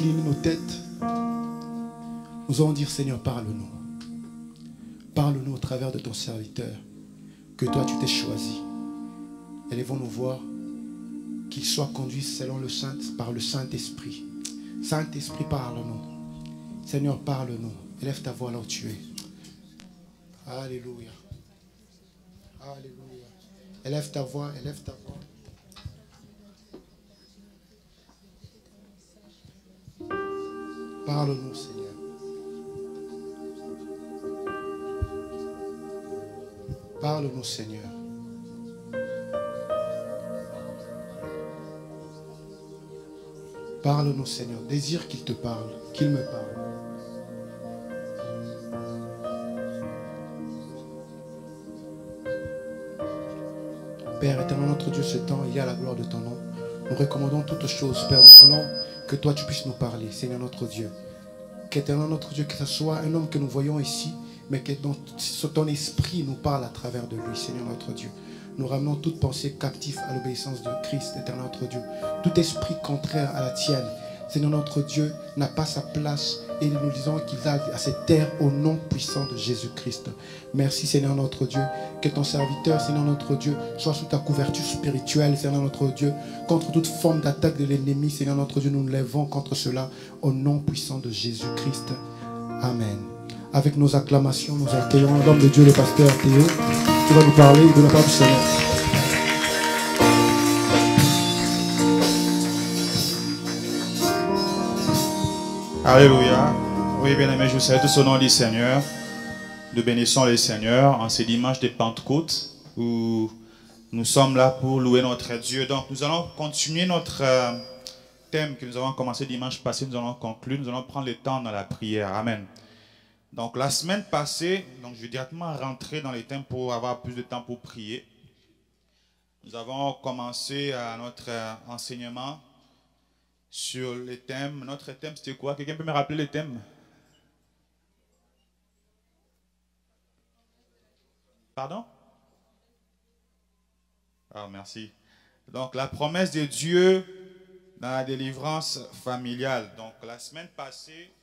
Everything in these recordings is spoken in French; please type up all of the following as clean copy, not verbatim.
incliner nos têtes. Nous allons dire, Seigneur, parle-nous. Parle-nous au travers de ton serviteur, que toi tu t'es choisi. Élevons nos voix, qu'il soit conduit par le Saint-Esprit. Saint-Esprit, parle-nous. Seigneur, parle-nous. Élève ta voix là où tu es. Alléluia. Alléluia. Élève ta voix, élève ta voix. Parle-nous, Seigneur. Parle-nous, Seigneur. Parle-nous, Seigneur. Désire qu'il te parle, qu'il me parle. Père éternel, notre Dieu, ce temps, il y a la gloire de ton nom. Nous recommandons toutes choses, Père. Nous voulons que toi, tu puisses nous parler, Seigneur notre Dieu. Qu'éternel notre Dieu, que ce soit un homme que nous voyons ici, mais que ton esprit nous parle à travers de lui, Seigneur notre Dieu. Nous ramenons toute pensée captive à l'obéissance de Christ, éternel notre Dieu. Tout esprit contraire à la tienne, Seigneur notre Dieu, n'a pas sa place. Et nous disons qu'il a à cette terre au nom puissant de Jésus-Christ. Merci, Seigneur notre Dieu. Que ton serviteur, Seigneur notre Dieu, soit sous ta couverture spirituelle, Seigneur notre Dieu. Contre toute forme d'attaque de l'ennemi, Seigneur notre Dieu, nous nous lèvons contre cela au nom puissant de Jésus-Christ. Amen. Avec nos acclamations, nous accueillons l'homme de Dieu, le pasteur Théo, qui va nous parler de la part du Seigneur. Alléluia. Oui, bien aimé, je vous salue tous au nom du Seigneur. Nous bénissons le Seigneur en ce dimanche de Pentecôte où nous sommes là pour louer notre Dieu. Donc, nous allons continuer notre thème que nous avons commencé dimanche passé. Nous allons conclure. Nous allons prendre le temps dans la prière. Amen. Donc, la semaine passée, donc je vais directement rentrer dans les thèmes pour avoir plus de temps pour prier. Nous avons commencé notre enseignement sur les thèmes. Notre thème, c'était quoi? Quelqu'un peut me rappeler les thèmes? Pardon? Ah, merci. Donc, la promesse de Dieu dans la délivrance familiale. Donc, la semaine passée,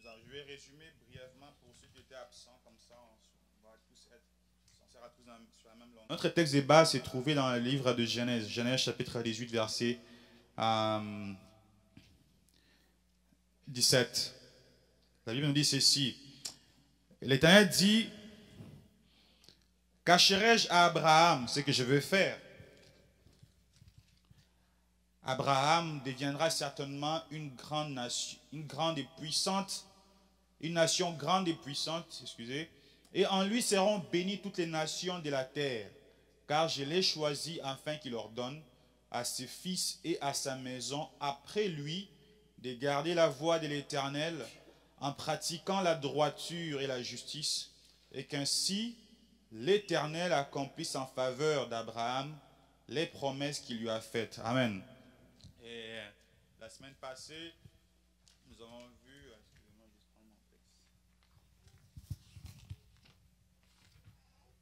je vais résumer brièvement pour ceux qui étaient absents, comme ça on va tous être, on sera tous sur la même longueur. Notre texte de base s'est trouvé dans le livre de Genèse, Genèse chapitre 18, verset 17. La Bible nous dit ceci. L'Éternel dit: cacherai-je à Abraham ce que je veux faire? Abraham deviendra certainement une grande nation, une nation grande et puissante, excusez, et en lui seront bénies toutes les nations de la terre, car je l'ai choisi afin qu'il ordonne à ses fils et à sa maison après lui de garder la voie de l'Éternel en pratiquant la droiture et la justice, et qu'ainsi l'Éternel accomplisse en faveur d'Abraham les promesses qu'il lui a faites. Amen. Et la semaine passée, nous avons vu, excusez-moi, je vais prendre mon texte.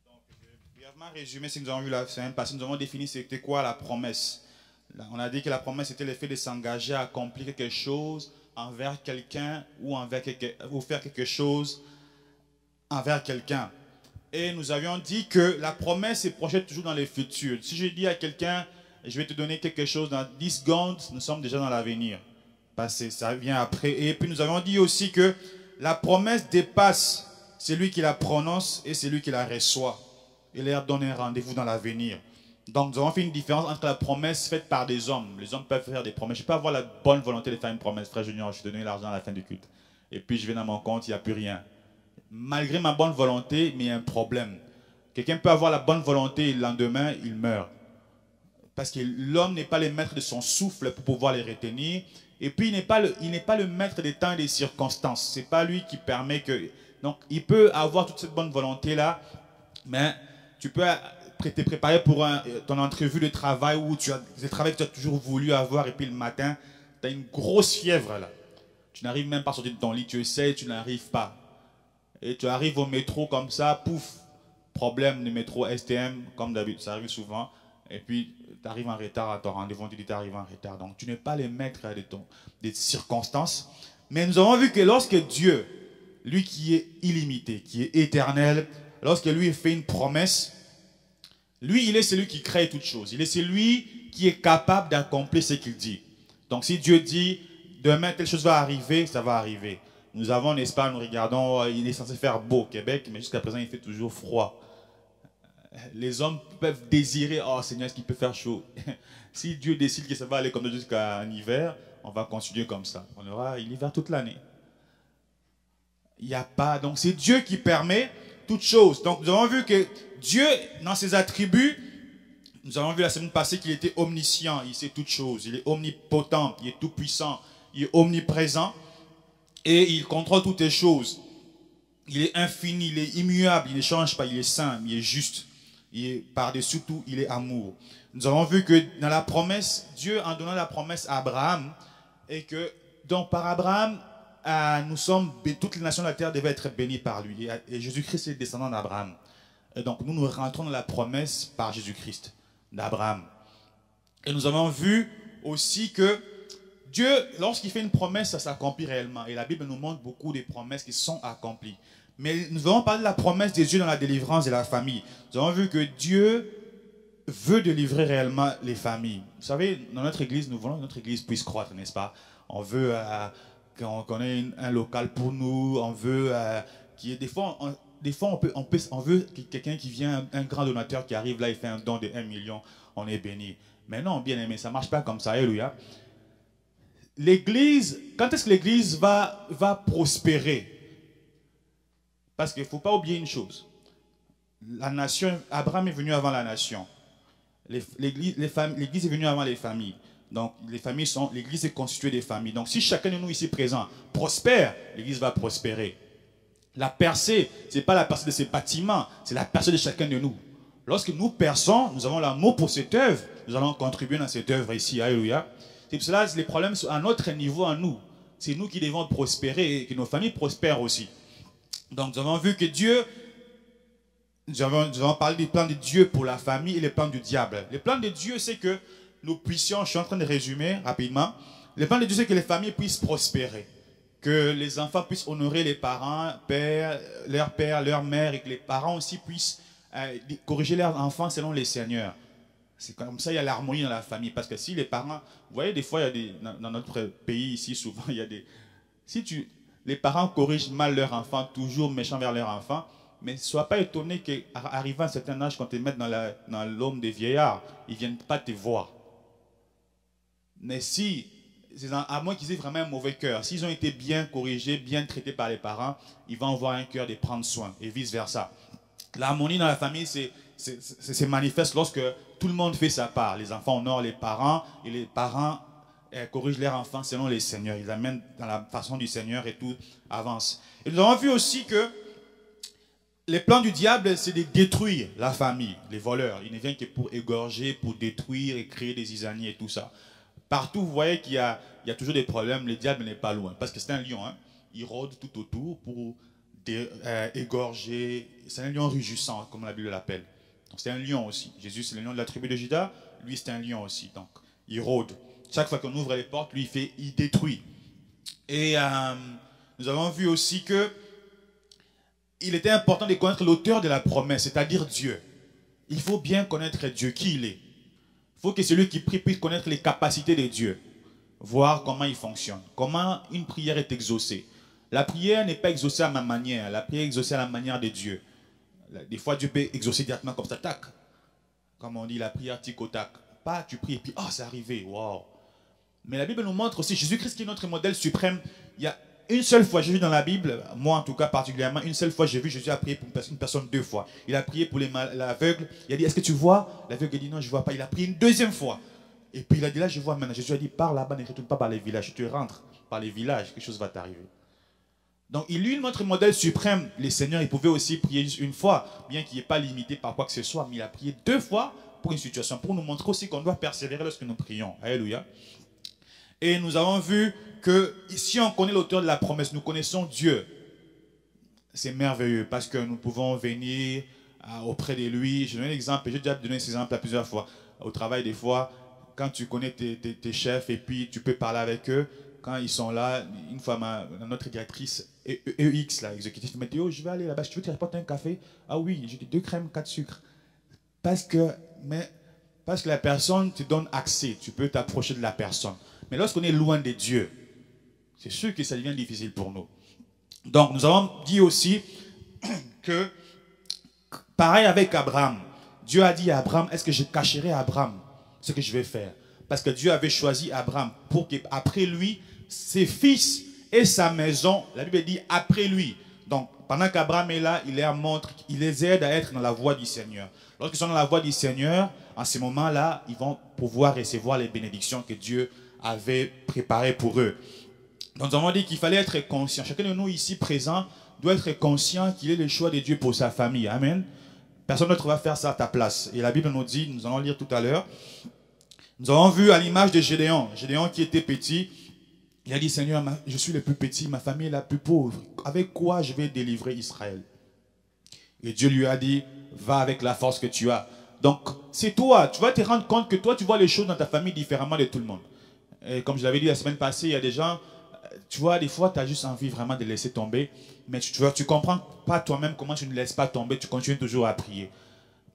Donc, je vais brièvement résumer ce que nous avons vu la semaine passée. Nous avons défini c'était quoi la promesse. On a dit que la promesse était le fait de s'engager à accomplir quelque chose envers quelqu'un ou faire quelque chose envers quelqu'un. Et nous avions dit que la promesse se projette toujours dans le futur. Si je dis à quelqu'un, je vais te donner quelque chose dans 10 secondes, nous sommes déjà dans l'avenir. Parce que ça vient après. Et puis nous avions dit aussi que la promesse dépasse celui qui la prononce et celui qui la reçoit. Il leur donne un rendez-vous dans l'avenir. Donc nous avons fait une différence entre la promesse faite par des hommes. Les hommes peuvent faire des promesses. Je peux avoir la bonne volonté de faire une promesse. Frère Junior, je vais te donner l'argent à la fin du culte. Et puis je vais dans mon compte, il n'y a plus rien. Malgré ma bonne volonté, mais il y a un problème. Quelqu'un peut avoir la bonne volonté et le lendemain, il meurt. Parce que l'homme n'est pas le maître de son souffle pour pouvoir les retenir. Et puis, il n'est pas le maître des temps et des circonstances. Ce n'est pas lui qui permet que... Donc, il peut avoir toute cette bonne volonté-là, mais tu peux te préparer pour ton entrevue de travail où tu as des travaux que tu as toujours voulu avoir et puis le matin, tu as une grosse fièvre là. Tu n'arrives même pas à sortir de ton lit. Tu essaies, tu n'arrives pas. Et tu arrives au métro comme ça, pouf, problème de métro STM, comme d'habitude, ça arrive souvent. Et puis, tu arrives en retard à ton rendez-vous, on te dit tu arrives en retard. Donc, tu n'es pas le maître des circonstances. Mais nous avons vu que lorsque Dieu, lui qui est illimité, qui est éternel, lorsque lui fait une promesse, lui, il est celui qui crée toutes choses. Il est celui qui est capable d'accomplir ce qu'il dit. Donc, si Dieu dit, demain, telle chose va arriver, ça va arriver. Nous avons, n'est-ce pas, nous regardons, il est censé faire beau au Québec, mais jusqu'à présent, il fait toujours froid. Les hommes peuvent désirer, oh Seigneur, est-ce qu'il peut faire chaud? Si Dieu décide que ça va aller comme jusqu'à un hiver, on va continuer comme ça. On aura l'hiver toute l'année. Il n'y a pas. Donc c'est Dieu qui permet toutes choses. Donc nous avons vu que Dieu, dans ses attributs, nous avons vu la semaine passée qu'il était omniscient, il sait toutes choses. Il est omnipotent, il est tout puissant, il est omniprésent et il contrôle toutes les choses. Il est infini, il est immuable, il ne change pas, il est saint, il est juste. Par-dessus tout, il est amour. Nous avons vu que dans la promesse, Dieu en donnant la promesse à Abraham, et que donc par Abraham, toutes les nations de la terre devaient être bénies par lui. Et Jésus-Christ est descendant d'Abraham. Et donc nous rentrons dans la promesse par Jésus-Christ d'Abraham. Et nous avons vu aussi que Dieu, lorsqu'il fait une promesse, ça s'accomplit réellement. Et la Bible nous montre beaucoup de promesses qui sont accomplies. Mais nous avons parlé de la promesse de Dieu dans la délivrance de la famille. Nous avons vu que Dieu veut délivrer réellement les familles. Vous savez, dans notre église, nous voulons que notre église puisse croître, n'est-ce pas? On veut qu'on ait un local pour nous. On veut qu'il y ait des fois, on veut quelqu'un qui vient, un grand donateur qui arrive là, il fait un don de 1 million, on est béni. Mais non, bien aimé, ça ne marche pas comme ça. Alléluia. L'église, quand est-ce que l'église va prospérer? Parce qu'il ne faut pas oublier une chose. La nation, Abraham est venu avant la nation. L'église est venue avant les familles. Donc, l'église est constituée des familles. Donc, si chacun de nous ici présent prospère, l'église va prospérer. La percée, ce n'est pas la percée de ces bâtiments, c'est la percée de chacun de nous. Lorsque nous perçons, nous avons l'amour pour cette œuvre, nous allons contribuer dans cette œuvre ici. Alléluia. C'est pour cela que les problèmes sont à notre niveau, à nous. C'est nous qui devons prospérer et que nos familles prospèrent aussi. Donc, nous avons vu que Dieu, nous avons parlé des plans de Dieu pour la famille et les plans du diable. Les plans de Dieu, c'est que nous puissions, je suis en train de résumer rapidement, les plans de Dieu, c'est que les familles puissent prospérer, que les enfants puissent honorer les parents, leur père, leur mère, et que les parents aussi puissent corriger leurs enfants selon les seigneurs. C'est comme ça, il y a l'harmonie dans la famille. Parce que si les parents, vous voyez, des fois, il y a dans notre pays ici, souvent, il y a des... Les parents corrigent mal leurs enfants, toujours méchants vers leurs enfants, mais ne sois pas étonné qu'arrivant à un certain âge, quand tu te mets dans l'homme des vieillards, ils ne viennent pas te voir. Mais si, à moins qu'ils aient vraiment un mauvais cœur, s'ils ont été bien corrigés, bien traités par les parents, ils vont avoir un cœur de prendre soin, et vice-versa. L'harmonie dans la famille, c'est manifeste lorsque tout le monde fait sa part. Les enfants honorent les parents, et les parents corrigent leurs enfants selon les seigneurs. Ils amènent dans la façon du Seigneur et tout avance. Et nous avons vu aussi que les plans du diable, c'est de détruire la famille, les voleurs. Il ne vient que pour égorger, pour détruire et créer des zizanies et tout ça. Partout, vous voyez qu'il y a toujours des problèmes. Le diable n'est pas loin. Parce que c'est un lion. Hein. Il rôde tout autour pour égorger. C'est un lion rugissant, comme la Bible l'appelle. C'est un lion aussi. Jésus, c'est le lion de la tribu de Juda. Lui, c'est un lion aussi. Donc, il rôde. Chaque fois qu'on ouvre les portes, lui, il détruit. Et nous avons vu aussi que il était important de connaître l'auteur de la promesse, c'est-à-dire Dieu. Il faut bien connaître Dieu, qui il est. Il faut que celui qui prie puisse connaître les capacités de Dieu, voir comment il fonctionne, comment une prière est exaucée. La prière n'est pas exaucée à ma manière, la prière est exaucée à la manière de Dieu. Des fois, Dieu peut exaucer directement comme ça, tac. Comme on dit, la prière tic au tac. Pas tu pries et puis, oh, c'est arrivé, wow. Mais la Bible nous montre aussi, Jésus-Christ qui est notre modèle suprême. Il y a une seule fois, j'ai vu dans la Bible, moi en tout cas particulièrement, une seule fois j'ai vu Jésus a prié pour une personne 2 fois. Il a prié pour l'aveugle. Il a dit, est-ce que tu vois? L'aveugle a dit, non, je ne vois pas. Il a prié une 2e fois. Et puis il a dit, là, je vois maintenant. Jésus a dit, pars là-bas, ne retourne pas par les villages. Tu rentres par les villages, quelque chose va t'arriver. Donc il est notre modèle suprême. Les seigneurs, ils pouvaient aussi prier juste une fois, bien qu'il n'est pas limité par quoi que ce soit. Mais il a prié 2 fois pour une situation, pour nous montrer aussi qu'on doit persévérer lorsque nous prions. Alléluia. Et nous avons vu que si on connaît l'auteur de la promesse, nous connaissons Dieu. C'est merveilleux parce que nous pouvons venir auprès de lui. Je donne un exemple, j'ai déjà donné cet exemple plusieurs fois. Au travail, des fois, quand tu connais tes chefs et puis tu peux parler avec eux, quand ils sont là, une fois notre directrice EX, là, exécutif, me dit, oh, je vais aller là-bas, tu veux que je t'apporte un café? Ah oui, j'ai dit 2 crèmes, 4 sucres. Parce que la personne te donne accès, tu peux t'approcher de la personne. Mais lorsqu'on est loin de Dieu, c'est sûr que ça devient difficile pour nous. Donc, nous avons dit aussi que, pareil avec Abraham, Dieu a dit à Abraham, est-ce que je cacherai à Abraham ce que je vais faire? Parce que Dieu avait choisi Abraham pour qu'après lui, ses fils et sa maison, la Bible dit après lui. Donc, pendant qu'Abraham est là, il les montre, il les aide à être dans la voie du Seigneur. Lorsqu'ils sont dans la voie du Seigneur, en ce moment-là, ils vont pouvoir recevoir les bénédictions que Dieu avait préparées pour eux. Donc, nous avons dit qu'il fallait être conscient. Chacun de nous ici présents doit être conscient qu'il est le choix de Dieu pour sa famille. Amen. Personne d'autre va faire ça à ta place. Et la Bible nous dit, nous allons lire tout à l'heure, nous avons vu à l'image de Gédéon, Gédéon qui était petit, il a dit, Seigneur, je suis le plus petit, ma famille est la plus pauvre. Avec quoi je vais délivrer Israël? Et Dieu lui a dit, va avec la force que tu as. Donc, c'est toi, tu vas te rendre compte que toi, tu vois les choses dans ta famille différemment de tout le monde. Et comme je l'avais dit la semaine passée, il y a des gens, tu vois, des fois, tu as juste envie vraiment de laisser tomber, mais tu ne comprends pas toi-même comment tu ne laisses pas tomber, tu continues toujours à prier.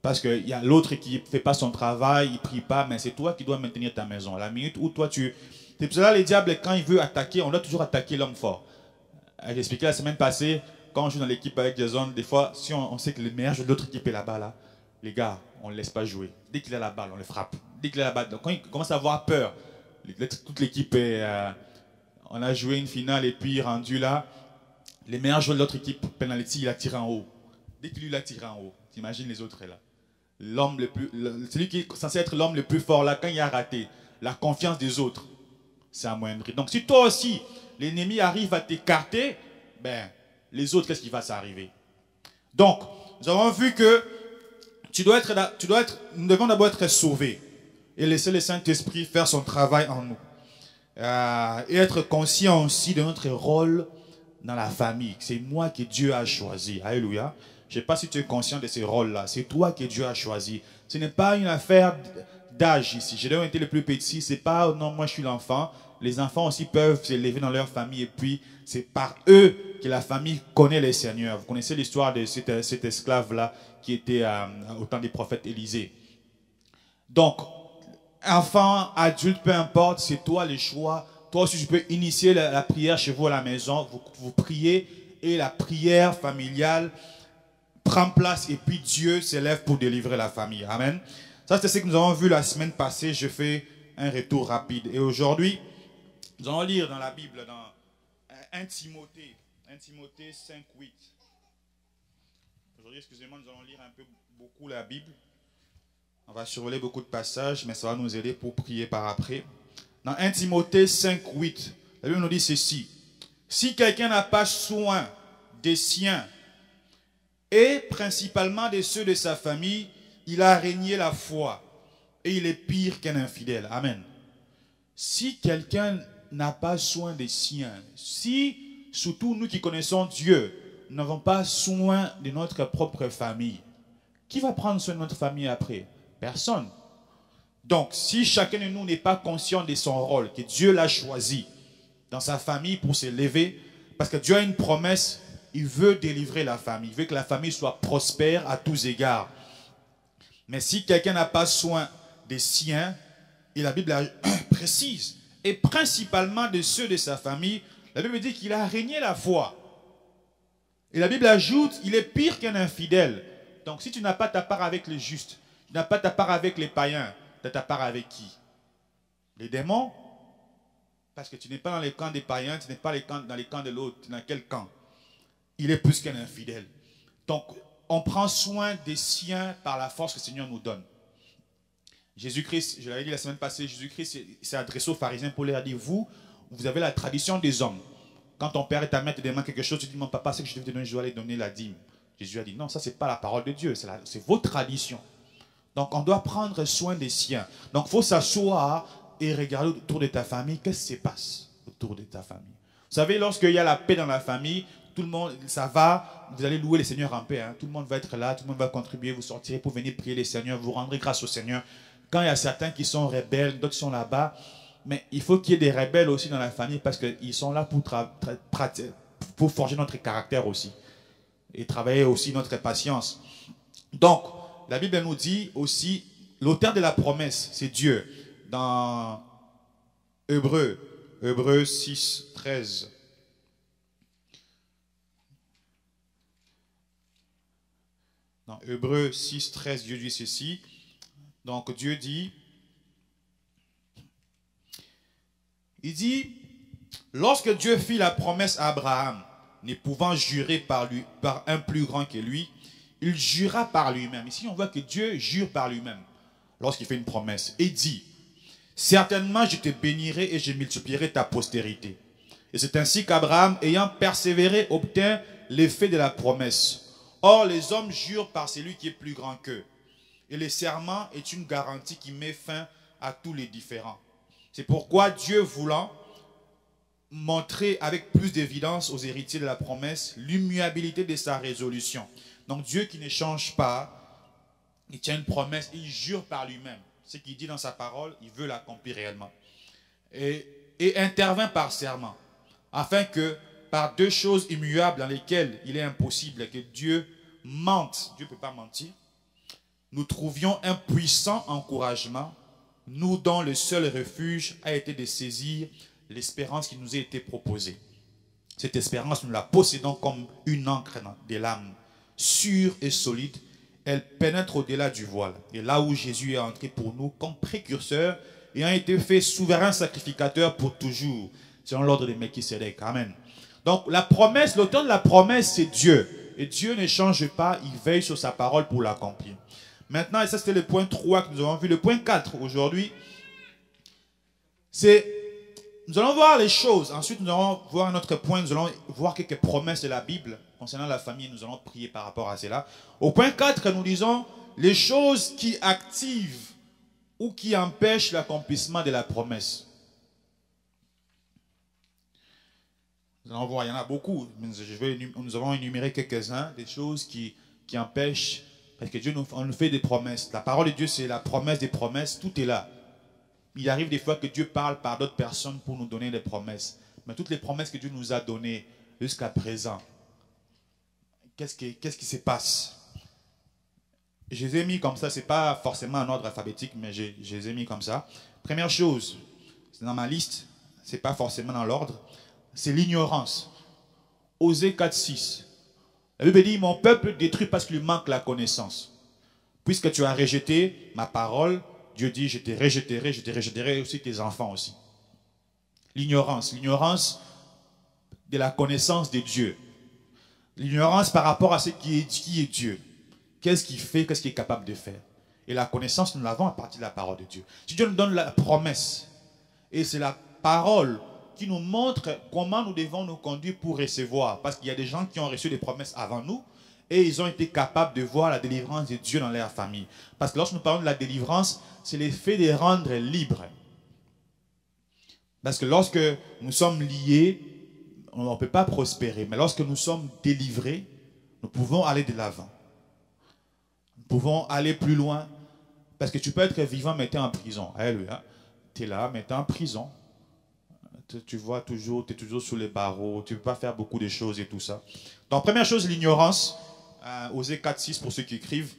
Parce qu'il y a l'autre qui ne fait pas son travail, il ne prie pas, mais c'est toi qui dois maintenir ta maison. À la minute où toi, c'est pour cela, le diable, quand il veut attaquer, on doit toujours attaquer l'homme fort. J'ai expliqué la semaine passée, quand on joue dans l'équipe avec Jason, des fois, si on sait que le meilleur jeu de l'autre équipe est là-bas, là, les gars, on ne laisse pas jouer. Dès qu'il a la balle, on le frappe. Dès qu'il a la balle, donc quand il commence à avoir peur, toute l'équipe est... on a joué une finale et puis rendu là, les meilleurs joueurs de l'autre équipe, penalty, il a tiré en haut. Dès qu'il lui a tiré en haut, t'imagines les autres là. Celui qui est censé être l'homme le plus fort là, quand il a raté, la confiance des autres, c'est amoindri. Donc si toi aussi, l'ennemi arrive à t'écarter, ben, les autres, qu'est-ce qui va s'arriver? Donc, nous avons vu que nous devons d'abord être sauvés et laisser le Saint-Esprit faire son travail en nous. Et être conscient aussi de notre rôle dans la famille. C'est moi que Dieu a choisi. Alléluia. Je ne sais pas si tu es conscient de ce rôle-là. C'est toi que Dieu a choisi. Ce n'est pas une affaire d'âge ici. J'ai été le plus petit. Ce n'est pas, non, moi je suis l'enfant. Les enfants aussi peuvent s'élever dans leur famille. Et puis, c'est par eux que la famille connaît les seigneurs. Vous connaissez l'histoire de cet esclave-là qui était au temps des prophètes Élisée. Donc, enfant, adulte, peu importe, c'est toi le choix. Toi aussi, tu peux initier la prière chez vous à la maison. Vous priez et la prière familiale prend place et puis Dieu s'élève pour délivrer la famille. Amen. Ça, c'est ce que nous avons vu la semaine passée. Je fais un retour rapide. Et aujourd'hui, nous allons lire dans la Bible, dans 1 Timothée 5, 8. Aujourd'hui, excusez-moi, nous allons lire beaucoup la Bible. On va survoler beaucoup de passages, mais ça va nous aider pour prier par après. Dans 1 Timothée 5, 8, la Bible nous dit ceci. Si quelqu'un n'a pas soin des siens, et principalement de ceux de sa famille, il a régné la foi, et il est pire qu'un infidèle. Amen. Si quelqu'un n'a pas soin des siens, si, surtout nous qui connaissons Dieu, n'avons pas soin de notre propre famille, qui va prendre soin de notre famille après? Personne. Donc, si chacun de nous n'est pas conscient de son rôle, que Dieu l'a choisi dans sa famille pour s'élever, parce que Dieu a une promesse, il veut délivrer la famille, il veut que la famille soit prospère à tous égards. Mais si quelqu'un n'a pas soin des siens, et la Bible précise, et principalement de ceux de sa famille, la Bible dit qu'il a régné la foi. Et la Bible ajoute, il est pire qu'un infidèle. Donc si tu n'as pas ta part avec les justes, tu n'as pas ta part avec les païens, tu as ta part avec qui? Les démons? Parce que tu n'es pas dans les camps des païens, tu n'es pas dans les camps de l'autre. Tu es dans quel camp? Il est plus qu'un infidèle. Donc, on prend soin des siens par la force que le Seigneur nous donne. Jésus-Christ, je l'avais dit la semaine passée, Jésus-Christ s'est adressé aux pharisiens pour leur dire, vous avez la tradition des hommes. Quand ton père et ta mère te demandent quelque chose, tu dis, mon papa, c'est que je devais te donner, je dois aller donner la dîme. Jésus a dit, non, ça c'est pas la parole de Dieu, c'est vos traditions. Donc, on doit prendre soin des siens. Donc, il faut s'asseoir et regarder autour de ta famille. Qu'est-ce qui se passe autour de ta famille? Vous savez, lorsqu'il y a la paix dans la famille, tout le monde, ça va, vous allez louer le Seigneur en paix. Hein. Tout le monde va être là, tout le monde va contribuer, vous sortirez pour venir prier le Seigneur, vous rendrez grâce au Seigneur. Quand il y a certains qui sont rebelles, d'autres sont là-bas, mais il faut qu'il y ait des rebelles aussi dans la famille parce qu'ils sont là pour forger notre caractère aussi et travailler aussi notre patience. Donc, la Bible nous dit aussi, l'auteur de la promesse, c'est Dieu. Dans Hébreux 6, 13. Dans Hébreux 6, 13, Dieu dit ceci. Donc Dieu dit, il dit, lorsque Dieu fit la promesse à Abraham, ne pouvant jurer par un plus grand que lui, il jura par lui-même. Ici, on voit que Dieu jure par lui-même lorsqu'il fait une promesse. Et dit, certainement je te bénirai et je multiplierai ta postérité. Et c'est ainsi qu'Abraham, ayant persévéré, obtint l'effet de la promesse. Or, les hommes jurent par celui qui est plus grand qu'eux. Et le serment est une garantie qui met fin à tous les différends. C'est pourquoi Dieu voulant montrer avec plus d'évidence aux héritiers de la promesse l'immuabilité de sa résolution. Donc Dieu qui ne change pas, il tient une promesse, il jure par lui-même. Ce qu'il dit dans sa parole, il veut l'accomplir réellement. Et intervient par serment, afin que par deux choses immuables dans lesquelles il est impossible que Dieu mente, Dieu ne peut pas mentir, nous trouvions un puissant encouragement, nous dont le seul refuge a été de saisir l'espérance qui nous a été proposée. Cette espérance, nous la possédons comme une encre de l'âme, sûre et solide. Elle pénètre au-delà du voile. Et là où Jésus est entré pour nous comme précurseur, ayant été fait souverain sacrificateur pour toujours, selon l'ordre de Melchisédek. Amen. Donc la promesse, l'auteur de la promesse, c'est Dieu. Et Dieu ne change pas, il veille sur sa parole pour l'accomplir. Maintenant, et ça c'était le point 3 que nous avons vu. Le point 4 aujourd'hui, c'est, nous allons voir les choses. Ensuite, nous allons voir un autre point, nous allons voir quelques promesses de la Bible concernant la famille. Nous allons prier par rapport à cela. Au point 4, nous disons les choses qui activent ou qui empêchent l'accomplissement de la promesse. Nous allons voir, il y en a beaucoup. Nous allons énumérer quelques-uns des choses qui empêchent, parce que Dieu on nous fait des promesses. La parole de Dieu, c'est la promesse des promesses. Tout est là. Il arrive des fois que Dieu parle par d'autres personnes pour nous donner des promesses. Mais toutes les promesses que Dieu nous a données jusqu'à présent, qu'est-ce qui se passe? Je les ai mis comme ça, ce n'est pas forcément un ordre alphabétique, mais je les ai mis comme ça. Première chose, c'est dans ma liste, ce n'est pas forcément dans l'ordre, c'est l'ignorance. Osée 4, 6. La Bible dit, mon peuple détruit parce qu'il lui manque la connaissance. Puisque tu as rejeté ma parole, Dieu dit, je te rejetterai aussi tes enfants aussi. L'ignorance de la connaissance de Dieu. L'ignorance par rapport à ce qui est Dieu. Qu'est-ce qu'il fait, qu'est-ce qu'il est capable de faire. Et la connaissance, nous l'avons à partir de la parole de Dieu. Si Dieu nous donne la promesse, et c'est la parole qui nous montre comment nous devons nous conduire pour recevoir. Parce qu'il y a des gens qui ont reçu des promesses avant nous, et ils ont été capables de voir la délivrance de Dieu dans leur famille. Parce que lorsque nous parlons de la délivrance, c'est l'effet de rendre libre. Parce que lorsque nous sommes liés, on ne peut pas prospérer. Mais lorsque nous sommes délivrés, nous pouvons aller de l'avant. Nous pouvons aller plus loin. Parce que tu peux être vivant, mais tu es en prison. Alléluia. Tu es là, mais tu es en prison. Tu vois toujours, tu es toujours sous les barreaux. Tu ne peux pas faire beaucoup de choses et tout ça. Donc, première chose, l'ignorance. Osée 4, 6 pour ceux qui écrivent.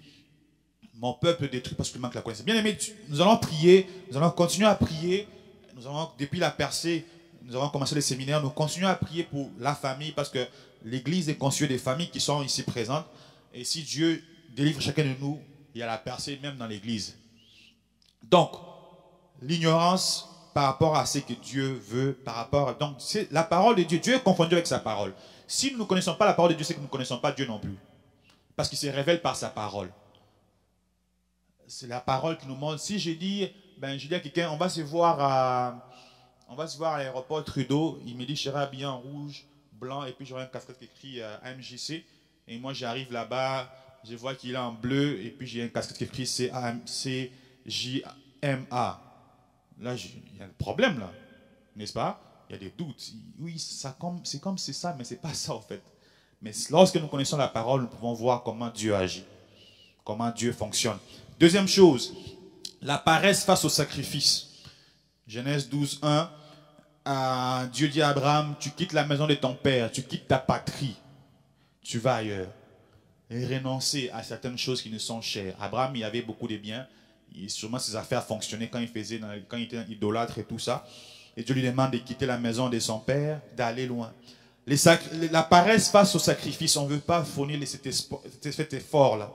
Mon peuple détruit parce qu'il manque la connaissance. Bien aimé, nous allons prier. Nous allons continuer à prier. Nous allons, depuis la percée, nous avons commencé les séminaires. Nous continuons à prier pour la famille parce que l'Église est constituée des familles qui sont ici présentes. Et si Dieu délivre chacun de nous, il y a la percée même dans l'Église. Donc, l'ignorance par rapport à ce que Dieu veut, par rapport... Donc, c'est la parole de Dieu. Dieu est confondu avec sa parole. Si nous ne connaissons pas la parole de Dieu, c'est que nous ne connaissons pas Dieu non plus. Parce qu'il se révèle par sa parole. C'est la parole qui nous montre. Si je dis à quelqu'un, on va se voir à l'aéroport Trudeau, il me dit, je serai habillé en rouge, blanc, et puis j'aurai un casquette qui écrit AMJC. Et moi, j'arrive là-bas, je vois qu'il est en bleu, et puis j'ai un casquette qui écrit CJMA. Là, il y a un problème, là. N'est-ce pas? Il y a des doutes. Oui, c'est ça, mais c'est pas ça, en fait. Mais lorsque nous connaissons la parole, nous pouvons voir comment Dieu agit, comment Dieu fonctionne. Deuxième chose, la paresse face au sacrifice. Genèse 12, 1, Dieu dit à Abraham, tu quittes la maison de ton père, tu quittes ta patrie, tu vas ailleurs. Et renoncer à certaines choses qui nous sont chères. Abraham, il avait beaucoup de biens, et sûrement ses affaires fonctionnaient quand il était idolâtre et tout ça. Et Dieu lui demande de quitter la maison de son père, d'aller loin. La paresse face au sacrifice, on ne veut pas fournir cet effort-là.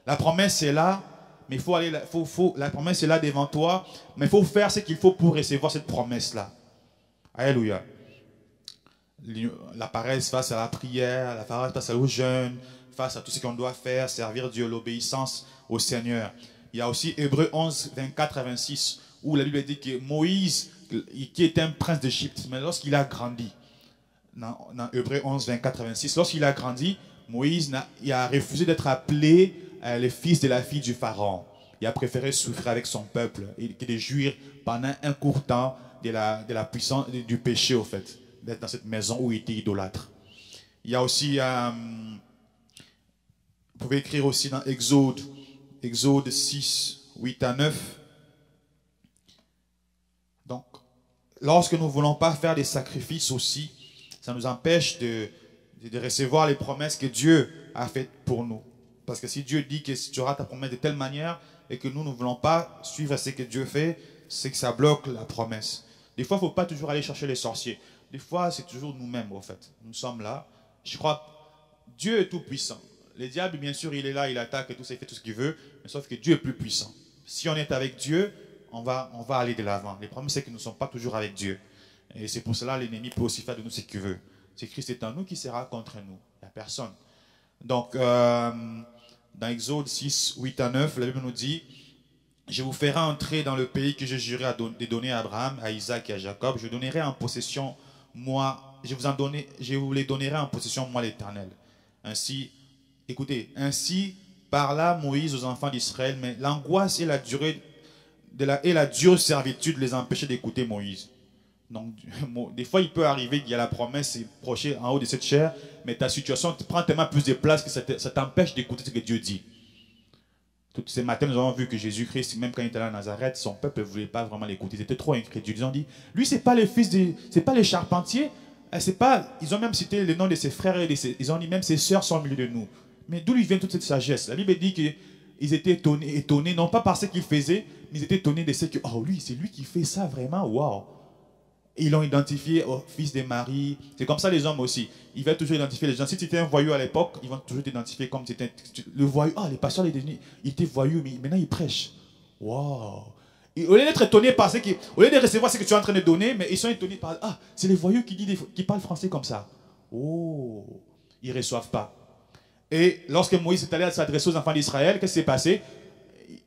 La promesse est là, mais il faut aller, la promesse est là devant toi, mais il faut faire ce qu'il faut pour recevoir cette promesse-là. Alléluia. La paresse face à la prière, la paresse face au jeûne, face à tout ce qu'on doit faire, servir Dieu, l'obéissance au Seigneur. Il y a aussi Hébreux 11, 24 à 26, où la Bible dit que Moïse, qui était un prince d'Égypte, mais lorsqu'il a grandi, dans Hébreux 11, 24 à 26, lorsqu'il a grandi, Moïse il a refusé d'être appelé le fils de la fille du Pharaon. Il a préféré souffrir avec son peuple et de jouir pendant un court temps de la puissance du péché, au fait, d'être dans cette maison où il était idolâtre. Il y a aussi, vous pouvez écrire aussi dans Exode 6, 8 à 9. Donc, lorsque nous ne voulons pas faire des sacrifices aussi, ça nous empêche de recevoir les promesses que Dieu a faites pour nous. Parce que si Dieu dit que tu auras ta promesse de telle manière et que nous ne voulons pas suivre ce que Dieu fait, c'est que ça bloque la promesse. Des fois, il ne faut pas toujours aller chercher les sorciers. Des fois, c'est toujours nous-mêmes, en fait. Nous sommes là. Je crois, Dieu est tout puissant. Le diable, bien sûr, il est là, il attaque et tout ça, il fait tout ce qu'il veut. Mais sauf que Dieu est plus puissant. Si on est avec Dieu, on va aller de l'avant. Le problème, c'est que nous ne sommes pas toujours avec Dieu. Et c'est pour cela que l'ennemi peut aussi faire de nous ce qu'il veut. C'est Christ est en nous qui sera contre nous. Il n'y a personne. Donc, dans Exode 6, 8 à 9, la Bible nous dit, je vous ferai entrer dans le pays que je jurais de donner à Abraham, à Isaac et à Jacob. Je donnerai en possession, je vous les donnerai en possession, moi l'Éternel. Ainsi, écoutez, ainsi parla Moïse aux enfants d'Israël, mais l'angoisse et la dure servitude les empêchaient d'écouter Moïse. Donc, des fois, il peut arriver qu'il y a la promesse prochée en haut de cette chair, mais ta situation prend tellement plus de place que ça t'empêche d'écouter ce que Dieu dit. Tous ces matins, nous avons vu que Jésus-Christ, même quand il était là à Nazareth, son peuple ne voulait pas vraiment l'écouter. Ils étaient trop incrédules. Ils ont dit, lui, ce n'est pas le fils c'est pas les charpentiers. Ils ont même cité le nom de ses frères et ils ont dit même ses sœurs sont au milieu de nous. Mais d'où lui vient toute cette sagesse? La Bible dit qu'ils étaient étonnés, non pas par ce qu'il faisait, mais ils étaient étonnés de ce que, oh lui, c'est lui qui fait ça vraiment, waouh. Ils l'ont identifié au fils de Marie. C'est comme ça les hommes aussi. Ils veulent toujours identifier les gens. Si tu étais un voyou à l'époque, ils vont toujours t'identifier comme tu étais le voyou. Ah, les pasteurs, il était voyou, mais maintenant il prêche. Waouh! Au lieu d'être étonnés par au lieu de recevoir ce que tu es en train de donner, mais ils sont étonnés par, ah, c'est les voyous qui parlent français comme ça. Oh! Ils ne reçoivent pas. Et lorsque Moïse est allé s'adresser aux enfants d'Israël, qu'est-ce qui s'est passé?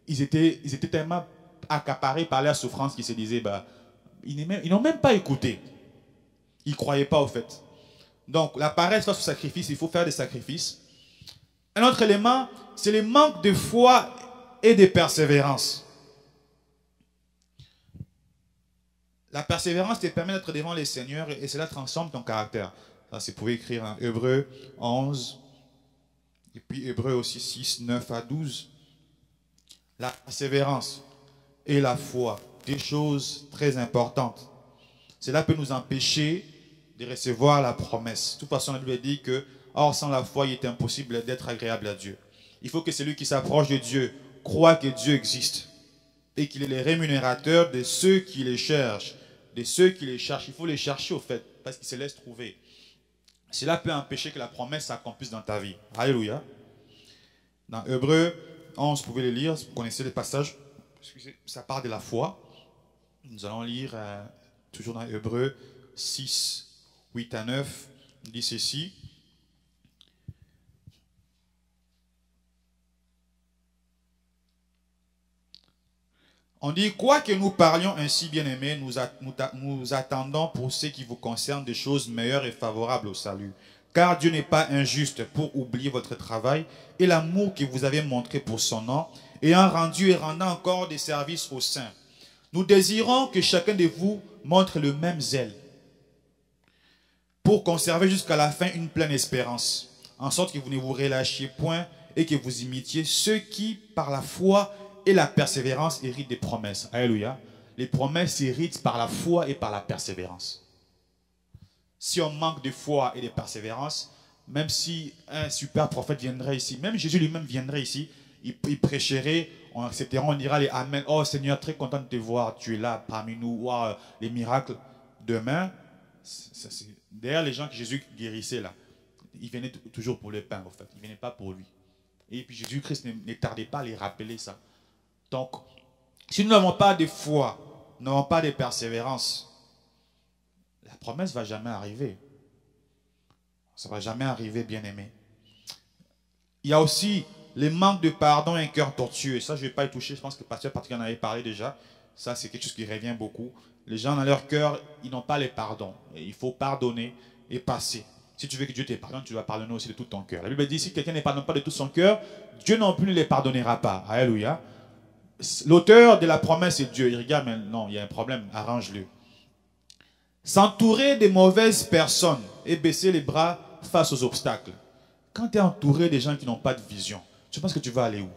Ils étaient tellement accaparés par leur souffrance qu'ils se disaient, bah, ils n'ont même pas écouté. Ils ne croyaient pas au fait. Donc, la paresse face au sacrifice, il faut faire des sacrifices. Un autre élément, c'est le manque de foi et de persévérance. La persévérance te permet d'être devant les seigneurs et cela transforme ton caractère. Ça, c'est pour écrire en Hébreux 11, et puis Hébreux aussi 6, 9 à 12. La persévérance et la foi. Des choses très importantes. Cela peut nous empêcher de recevoir la promesse. De toute façon, la Bible dit que, or, sans la foi, il est impossible d'être agréable à Dieu. Il faut que celui qui s'approche de Dieu croit que Dieu existe et qu'il est le rémunérateur de ceux qui les cherchent. De ceux qui les cherchent. Il faut les chercher au fait, parce qu'ils se laissent trouver. Cela peut empêcher que la promesse s'accomplisse dans ta vie. Alléluia. Dans Hébreux 11, vous pouvez le lire, vous connaissez le passage. Excusez, ça parle de la foi. Nous allons lire toujours dans Hébreux 6, 8 à 9. Il dit ceci. On dit, quoi que nous parlions ainsi, bien-aimés, nous attendons pour ce qui vous concerne des choses meilleures et favorables au salut. Car Dieu n'est pas injuste pour oublier votre travail et l'amour que vous avez montré pour son nom, ayant rendu et rendant encore des services aux saints. Nous désirons que chacun de vous montre le même zèle pour conserver jusqu'à la fin une pleine espérance. en sorte que vous ne vous relâchiez point et que vous imitiez ceux qui, par la foi et la persévérance, héritent des promesses. Alléluia. Les promesses héritent par la foi et par la persévérance. Si on manque de foi et de persévérance, même si un super prophète viendrait ici, même Jésus lui-même viendrait ici, il prêcherait, on acceptera, on dira les Amen. Oh Seigneur, très content de te voir, tu es là parmi nous. Wow, les miracles. Demain, d'ailleurs les gens que Jésus guérissait là, ils venaient toujours pour le pain en fait, ils ne venaient pas pour lui. Et puis Jésus-Christ ne tardait pas à les rappeler ça. Donc, si nous n'avons pas de foi, nous n'avons pas de persévérance, la promesse ne va jamais arriver. Ça ne va jamais arriver, bien-aimé. Il y a aussi le manque de pardon et un cœur tortueux. Ça, je ne vais pas y toucher. Je pense que le pasteur Patrick en avait parlé déjà. Ça, c'est quelque chose qui revient beaucoup. Les gens, dans leur cœur, ils n'ont pas les pardons. Et il faut pardonner et passer. Si tu veux que Dieu te pardonne, tu dois pardonner aussi de tout ton cœur. La Bible dit, si quelqu'un ne pardonne pas de tout son cœur, Dieu non plus ne les pardonnera pas. Alléluia. L'auteur de la promesse est Dieu. Il regarde, mais non, il y a un problème. Arrange-le. S'entourer des mauvaises personnes et baisser les bras face aux obstacles. Quand tu es entouré des gens qui n'ont pas de vision, tu penses que tu vas aller où?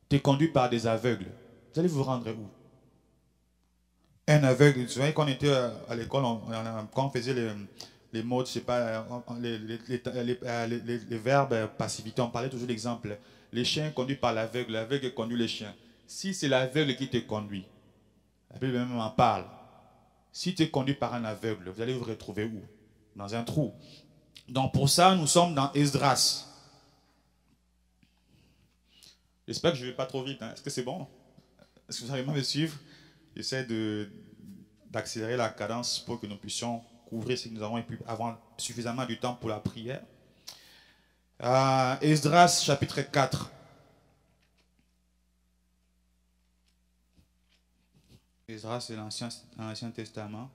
Tu es conduit par des aveugles. Vous allez vous rendre où? Un aveugle. Vous savez, quand on était à l'école, quand on faisait les mots, je sais pas, les verbes passivité, on parlait toujours d'exemple. Les chiens conduits par l'aveugle, l'aveugle conduit les chiens. Si c'est l'aveugle qui te conduit, la Bible même en parle. Si tu es conduit par un aveugle, vous allez vous retrouver où? Dans un trou. Donc pour ça, nous sommes dans Esdras. J'espère que je ne vais pas trop vite. Hein. Est-ce que c'est bon? Est-ce que vous arrivez à me suivre? J'essaie d'accélérer la cadence pour que nous puissions couvrir ce que nous avons et puis avoir suffisamment du temps pour la prière. Esdras chapitre 4. Esdras, c'est l'Ancien Testament.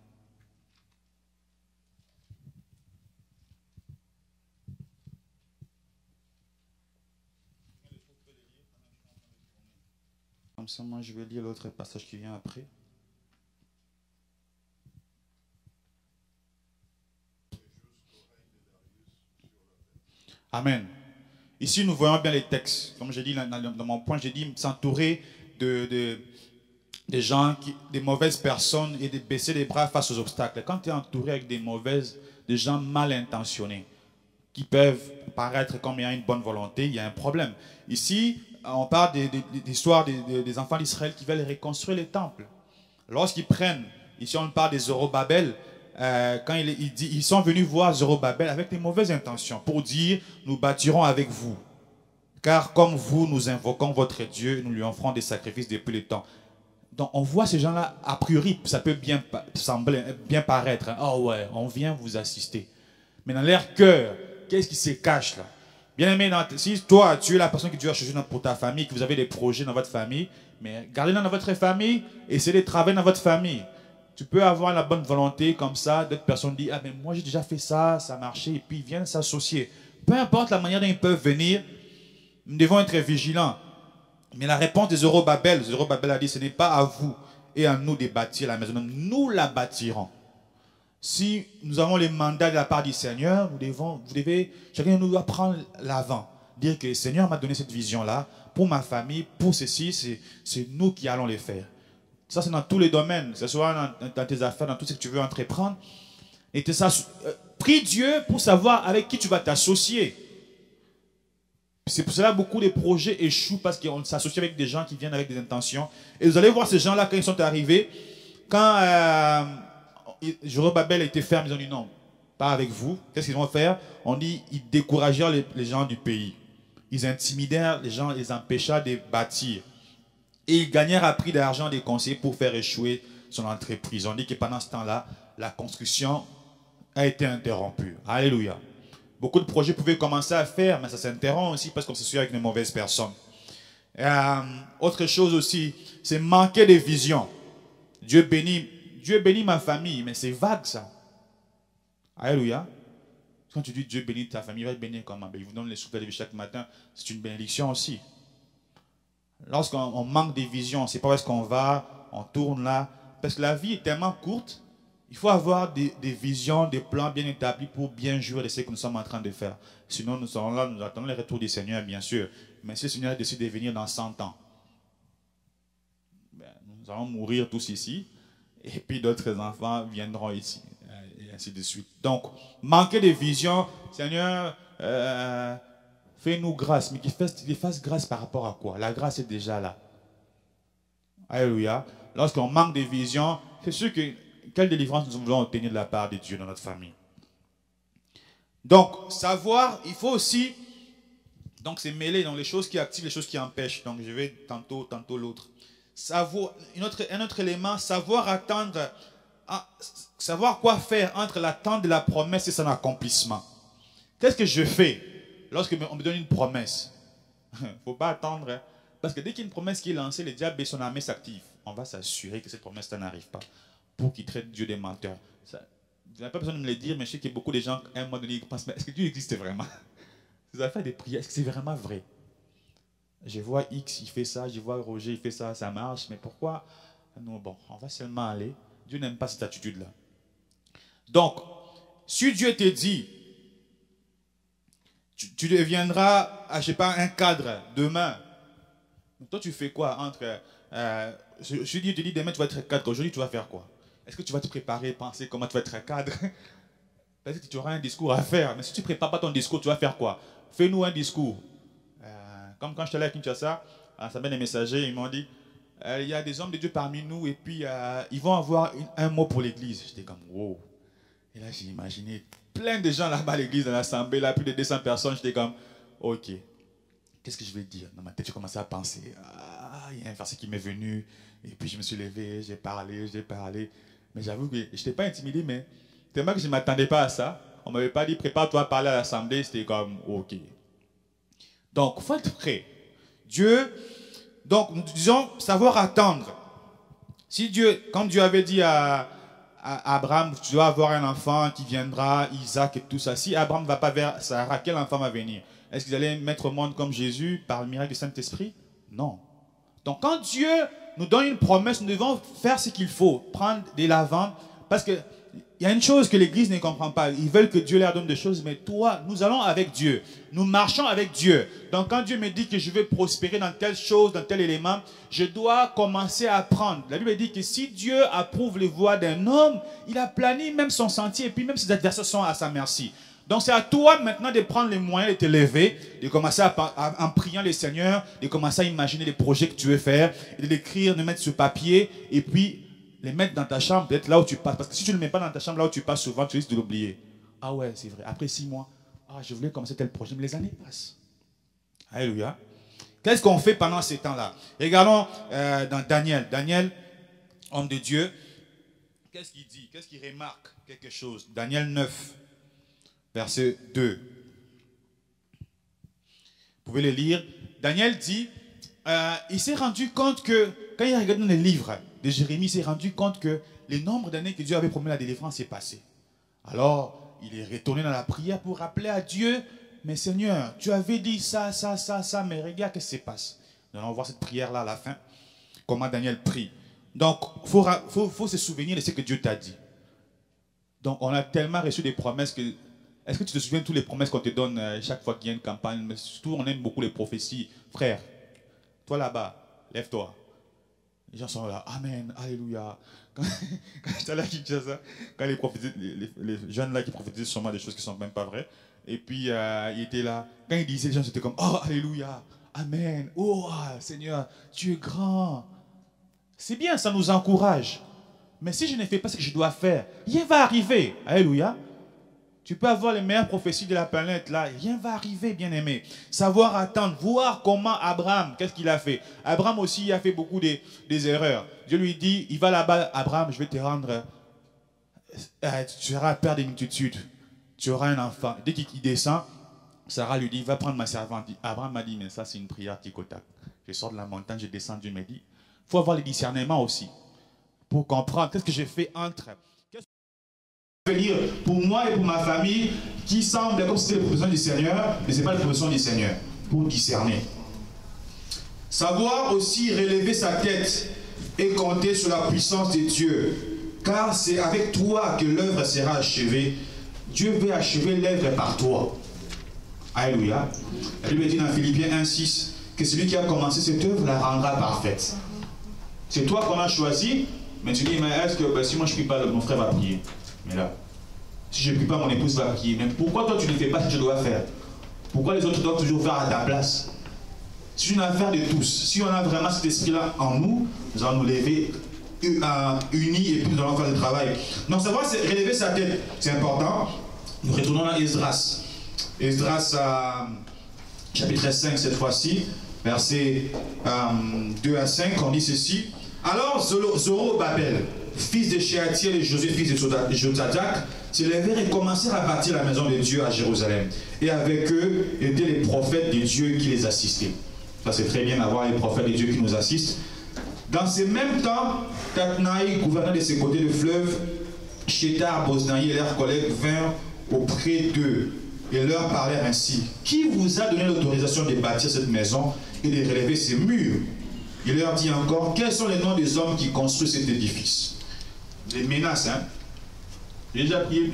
Comme ça, moi, je vais lire l'autre passage qui vient après. Amen. Ici, nous voyons bien les textes. Comme j'ai dit dans mon point, j'ai dit s'entourer des gens, des mauvaises personnes et de baisser les bras face aux obstacles. Quand tu es entouré avec des gens mal intentionnés, qui peuvent paraître comme il y a une bonne volonté, il y a un problème. Ici, on parle de l'histoire des enfants d'Israël qui veulent reconstruire les temples. Lorsqu'ils prennent, ici on parle des Zorobabel, quand ils sont venus voir Zorobabel avec des mauvaises intentions pour dire, nous bâtirons avec vous. Car comme vous, nous invoquons votre Dieu, nous lui offrons des sacrifices depuis le temps. Donc on voit ces gens-là, a priori, ça peut bien sembler, bien paraître. Hein. Oh ouais, on vient vous assister. Mais dans leur cœur, qu'est-ce qui se cache là? Bien aimé, si toi, tu es la personne que Dieu a choisie pour ta famille, que vous avez des projets dans votre famille, mais gardez-les dans votre famille, essayez de travailler dans votre famille. Tu peux avoir la bonne volonté comme ça, d'autres personnes disent, ah mais moi j'ai déjà fait ça, ça a marché, et puis ils viennent s'associer. Peu importe la manière dont ils peuvent venir, nous devons être vigilants. Mais la réponse de Zorobabel a dit, ce n'est pas à vous et à nous de bâtir la maison, nous la bâtirons. Si nous avons les mandats de la part du Seigneur, chacun de nous doit prendre l'avant. Dire que le Seigneur m'a donné cette vision-là, pour ma famille, pour ceci, c'est nous qui allons les faire. Ça, c'est dans tous les domaines, que ce soit dans tes affaires, dans tout ce que tu veux entreprendre. Et prie Dieu pour savoir avec qui tu vas t'associer. C'est pour cela que beaucoup de projets échouent parce qu'on s'associe avec des gens qui viennent avec des intentions. Et vous allez voir ces gens-là quand ils sont arrivés, quand Zorobabel a été ferme, ils ont dit non, pas avec vous. Qu'est-ce qu'ils vont faire? On dit, ils découragèrent les gens du pays. Ils intimidèrent les gens, ils les empêchèrent de bâtir. Et ils gagnèrent à prix d'argent des conseillers pour faire échouer son entreprise. On dit que pendant ce temps-là, la construction a été interrompue. Alléluia. Beaucoup de projets pouvaient commencer à faire, mais ça s'interrompt aussi parce qu'on se suit avec de mauvaises personnes. Autre chose aussi, c'est manquer de vision. Dieu bénit ma famille, mais c'est vague ça. Alléluia. Quand tu dis Dieu bénit ta famille, il va te bénir comment? Il vous donne les souffles de vie chaque matin. C'est une bénédiction aussi. Lorsqu'on manque de vision, on ne sait pas où est-ce qu'on va, on tourne là. Parce que la vie est tellement courte Il faut avoir des visions, des plans bien établis pour bien jouer de ce que nous sommes en train de faire. Sinon, nous serons là, nous attendons le retour du Seigneur, bien sûr. Mais si le Seigneur décide de venir dans 100 ans, ben, nous allons mourir tous ici. Et puis d'autres enfants viendront ici. Et ainsi de suite. Donc, manquer de vision, Seigneur, fais-nous grâce. Mais qu'il fasse grâce par rapport à quoi? La grâce est déjà là. Alléluia. Lorsqu'on manque de vision, c'est sûr que quelle délivrance nous voulons obtenir de la part de Dieu dans notre famille. Donc, savoir, il faut aussi, donc c'est mêler dans les choses qui activent, les choses qui empêchent. Donc, je vais tantôt l'autre. Savoir, un autre élément, savoir attendre, savoir quoi faire entre l'attente de la promesse et son accomplissement. Qu'est-ce que je fais lorsque on me donne une promesse? Il ne faut pas attendre, hein, parce que dès qu'il y a une promesse qui est lancée, le diable et son armée s'activent. On va s'assurer que cette promesse n'arrive pas, pour qu'il traite Dieu des menteurs. Vous n'avez pas besoin de me le dire, mais je sais que beaucoup de gens, à un moment donné, ils pensent, mais est-ce que Dieu existe vraiment? Vous avez fait des prières, est-ce que c'est vraiment vrai? Je vois X, il fait ça, je vois Roger, il fait ça, ça marche, mais pourquoi? Non, bon, on va seulement aller. Dieu n'aime pas cette attitude-là. Donc, si Dieu te dit, tu deviendras, je ne sais pas, un cadre demain, toi tu fais quoi entre... si Dieu te dit demain tu vas être cadre, aujourd'hui tu vas faire quoi? Est-ce que tu vas te préparer, penser comment tu vas être cadre? Peut-être que tu auras un discours à faire, mais si tu ne prépares pas ton discours, tu vas faire quoi? Fais-nous un discours. Comme quand je suis allé à Kinshasa, à l'Assemblée des messagers, ils m'ont dit, il y a des hommes de Dieu parmi nous et puis ils vont avoir un mot pour l'église. J'étais comme, wow. Et là j'ai imaginé plein de gens là-bas à l'église, dans l'Assemblée, là, plus de 200 personnes. J'étais comme, ok, qu'est-ce que je vais dire? Dans ma tête, j'ai commencé à penser, il y a un verset qui m'est venu, et puis je me suis levé, j'ai parlé. Mais j'avoue que je n'étais pas intimidé, mais tellement que je ne m'attendais pas à ça. On ne m'avait pas dit, prépare-toi à parler à l'Assemblée, c'était comme, ok. Donc, il faut être prêt. Dieu, donc nous disons, savoir attendre. Si Dieu, comme Dieu avait dit à Abraham, tu dois avoir un enfant qui viendra, Isaac et tout ça. Si Abraham ne va pas vers Sarah, quel enfant va venir? Est-ce qu'ils allaient mettre au monde comme Jésus par le miracle du Saint-Esprit? Non. Donc quand Dieu nous donne une promesse, nous devons faire ce qu'il faut, prendre de l'avant, parce qu'il y a une chose que l'Église ne comprend pas. Ils veulent que Dieu leur donne des choses, mais toi, nous allons avec Dieu. Nous marchons avec Dieu. Donc quand Dieu me dit que je vais prospérer dans telle chose, dans tel élément, je dois commencer à apprendre. La Bible dit que si Dieu approuve les voies d'un homme, il a plané même son sentier, et puis même ses adversaires sont à sa merci. Donc c'est à toi maintenant de prendre les moyens de te lever, de commencer en priant le Seigneur, de commencer à imaginer les projets que tu veux faire, et de l'écrire, de mettre sur papier, et puis les mettre dans ta chambre, peut-être là où tu passes. Parce que si tu ne le mets pas dans ta chambre, là où tu passes souvent, tu risques de l'oublier. Ah ouais, c'est vrai. Après 6 mois, je voulais commencer tel projet, mais les années passent. Alléluia. Qu'est-ce qu'on fait pendant ces temps-là? Regardons dans Daniel. Daniel, homme de Dieu, qu'est-ce qu'il dit? Qu'est-ce qu'il remarque? Quelque chose. Daniel 9. Verset 2. Vous pouvez le lire. Daniel dit, il s'est rendu compte que, quand il a regardé dans les livres de Jérémie, il s'est rendu compte que le nombre d'années que Dieu avait promis la délivrance est passé. Alors, il est retourné dans la prière pour rappeler à Dieu, mais Seigneur, tu avais dit ça, mais regarde ce qui se passe. Nous allons voir cette prière-là à la fin, comment Daniel prie. Donc, il faut se souvenir de ce que Dieu t'a dit. Donc, on a tellement reçu des promesses que... Est-ce que tu te souviens de toutes les promesses qu'on te donne chaque fois qu'il y a une campagne? Mais surtout, on aime beaucoup les prophéties. Frère, toi là-bas, lève-toi. Les gens sont là, Amen, Alléluia. Quand j'étais là à Kinshasa, quand les jeunes là qui prophétisaient sûrement des choses qui ne sont même pas vraies, et puis ils étaient là, quand ils disaient, les gens étaient comme, oh, Alléluia, Amen, oh, Seigneur, tu es grand. C'est bien, ça nous encourage. Mais si je ne fais pas ce que je dois faire, rien va arriver. Alléluia. Tu peux avoir les meilleures prophéties de la planète, là, rien va arriver, bien-aimé. Savoir attendre, voir comment Abraham, qu'est-ce qu'il a fait. Abraham aussi a fait beaucoup des erreurs. Dieu lui dit, il va là-bas, Abraham, je vais te rendre, tu seras père des multitudes, tu auras un enfant. Dès qu'il descend, Sarah lui dit, va prendre ma servante. Abraham m'a dit, mais ça c'est une prière tic-au-tac. Je sors de la montagne, je descends, Dieu me dit. Il faut avoir le discernement aussi, pour comprendre qu'est-ce que j'ai fait entre... Lire pour moi et pour ma famille qui semble comme si c'était la profession du Seigneur, mais ce n'est pas la profession du Seigneur, pour discerner. Savoir aussi relever sa tête et compter sur la puissance de Dieu. car c'est avec toi que l'œuvre sera achevée. Dieu veut achever l'œuvre par toi. Alléluia. La Bible dit dans Philippiens 1,6 que celui qui a commencé cette œuvre la rendra parfaite. C'est toi qu'on a choisi, mais tu dis, mais est-ce que si moi je ne prie pas, mon frère va prier. Mais là, si je ne prie pas, mon épouse va prier. Mais pourquoi toi tu ne fais pas ce que tu dois faire? Pourquoi les autres doivent toujours faire à ta place? C'est une affaire de tous. Si on a vraiment cet esprit-là en nous, nous allons nous lever unis et puis nous allons faire le travail. Donc savoir c'est relever sa tête, c'est important. Nous retournons à Esdras. Esdras chapitre 5 cette fois-ci, versets 2 à 5, on dit ceci. Alors Zorobabel, fils de Shealtiel et Josué, fils de Jozadak, se levèrent et commencèrent à bâtir la maison de Dieu à Jérusalem. Et avec eux étaient les prophètes de Dieu qui les assistaient. Ça c'est très bien d'avoir les prophètes de Dieu qui nous assistent. Dans ces mêmes temps, Tatnaï, gouverneur de ces côtés de fleuve, Chétar, Boznaï et leurs collègues vinrent auprès d'eux et leur parlèrent ainsi. Qui vous a donné l'autorisation de bâtir cette maison et de relever ces murs? Il leur dit encore, quels sont les noms des hommes qui construisent cet édifice? Des menaces, hein? J'ai déjà prié,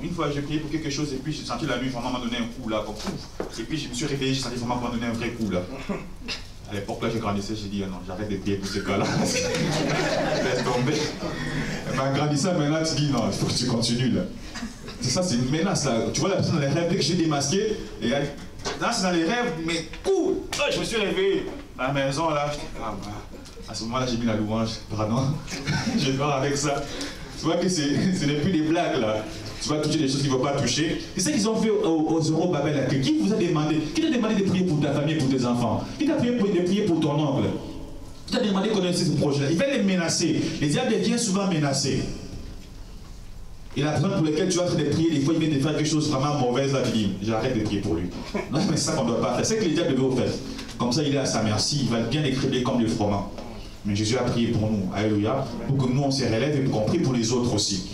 une fois j'ai prié pour quelque chose et puis j'ai senti la nuit, vraiment m'a donné un coup là, comme ouf. Et puis je me suis réveillé, j'ai senti vraiment m'a donné un vrai coup là. À l'époque là, je grandissais, j'ai dit, non, j'arrête de prier pour ce cas-là. Laisse tomber. Mais en grandissant, maintenant tu dis, non, il faut que tu continues là. C'est ça, c'est une menace là. Tu vois la personne dans les rêves, dès que j'ai démasqué, et là c'est dans les rêves, mais coup, je me suis réveillé. À la maison là, à ce moment-là, j'ai mis la louange, pardon. Je pars avec ça. Tu vois que ce n'est plus des blagues là. Tu vas toucher des choses qu'il ne faut pas toucher. C'est ça qu'ils ont fait aux Zorobabel. Qui vous a demandé? Qui t'a demandé de prier pour ta famille et pour tes enfants? Qui t'a prié de prier pour ton oncle? Qui t'a demandé de connaître ce projet-là? Il va les menacer. Les diables viennent souvent menacer. Et la personne pour laquelle tu vas de prier, des fois il vient de faire quelque chose vraiment mauvaise, là tu dis, j'arrête de prier pour lui. Non mais c'est ça qu'on ne doit pas faire. C'est que les diables veulent faire. Comme ça il est à sa merci, il va bien écrire comme le froment. Mais Jésus a prié pour nous, alléluia, pour que nous on se relève et qu'on prie pour les autres aussi.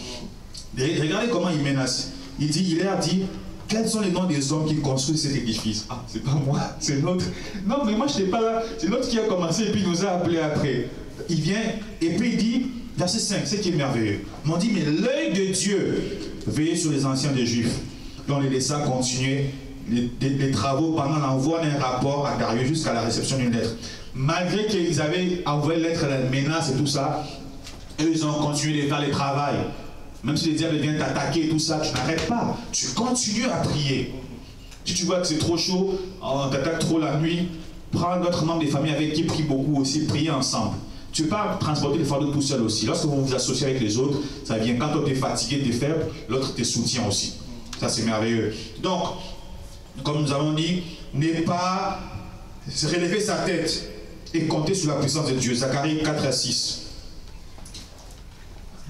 Et regardez comment il menace. Il leur dit, quels sont les noms des hommes qui construisent cet édifice? Ah, c'est pas moi, c'est l'autre. Non mais moi je n'étais pas là, c'est l'autre qui a commencé et puis il nous a appelés après. Il vient et puis il dit, verset 5, c'est qui est merveilleux. On dit, mais l'œil de Dieu veillait sur les anciens des Juifs. On les laissa continuer les travaux pendant l'envoi d'un rapport à Darius jusqu'à la réception d'une lettre. Malgré qu'ils avaient envoyé lettre à la menace et tout ça, eux ils ont continué de faire le travail. Même si les diables viennent t'attaquer et tout ça, tu n'arrêtes pas. Tu continues à prier. Si tu vois que c'est trop chaud, on t'attaque trop la nuit, prends d'autres membres des familles avec qui prient beaucoup aussi, priez ensemble. Tu ne peux pas transporter les fardeaux tout seul aussi. Lorsque vous vous associez avec les autres, ça vient. Quand toi tu es fatigué, tu es faible, l'autre te soutient aussi. Ça c'est merveilleux. Donc, comme nous avons dit, n'est pas relever sa tête et compter sur la puissance de Dieu. Zacharie 4 à 6.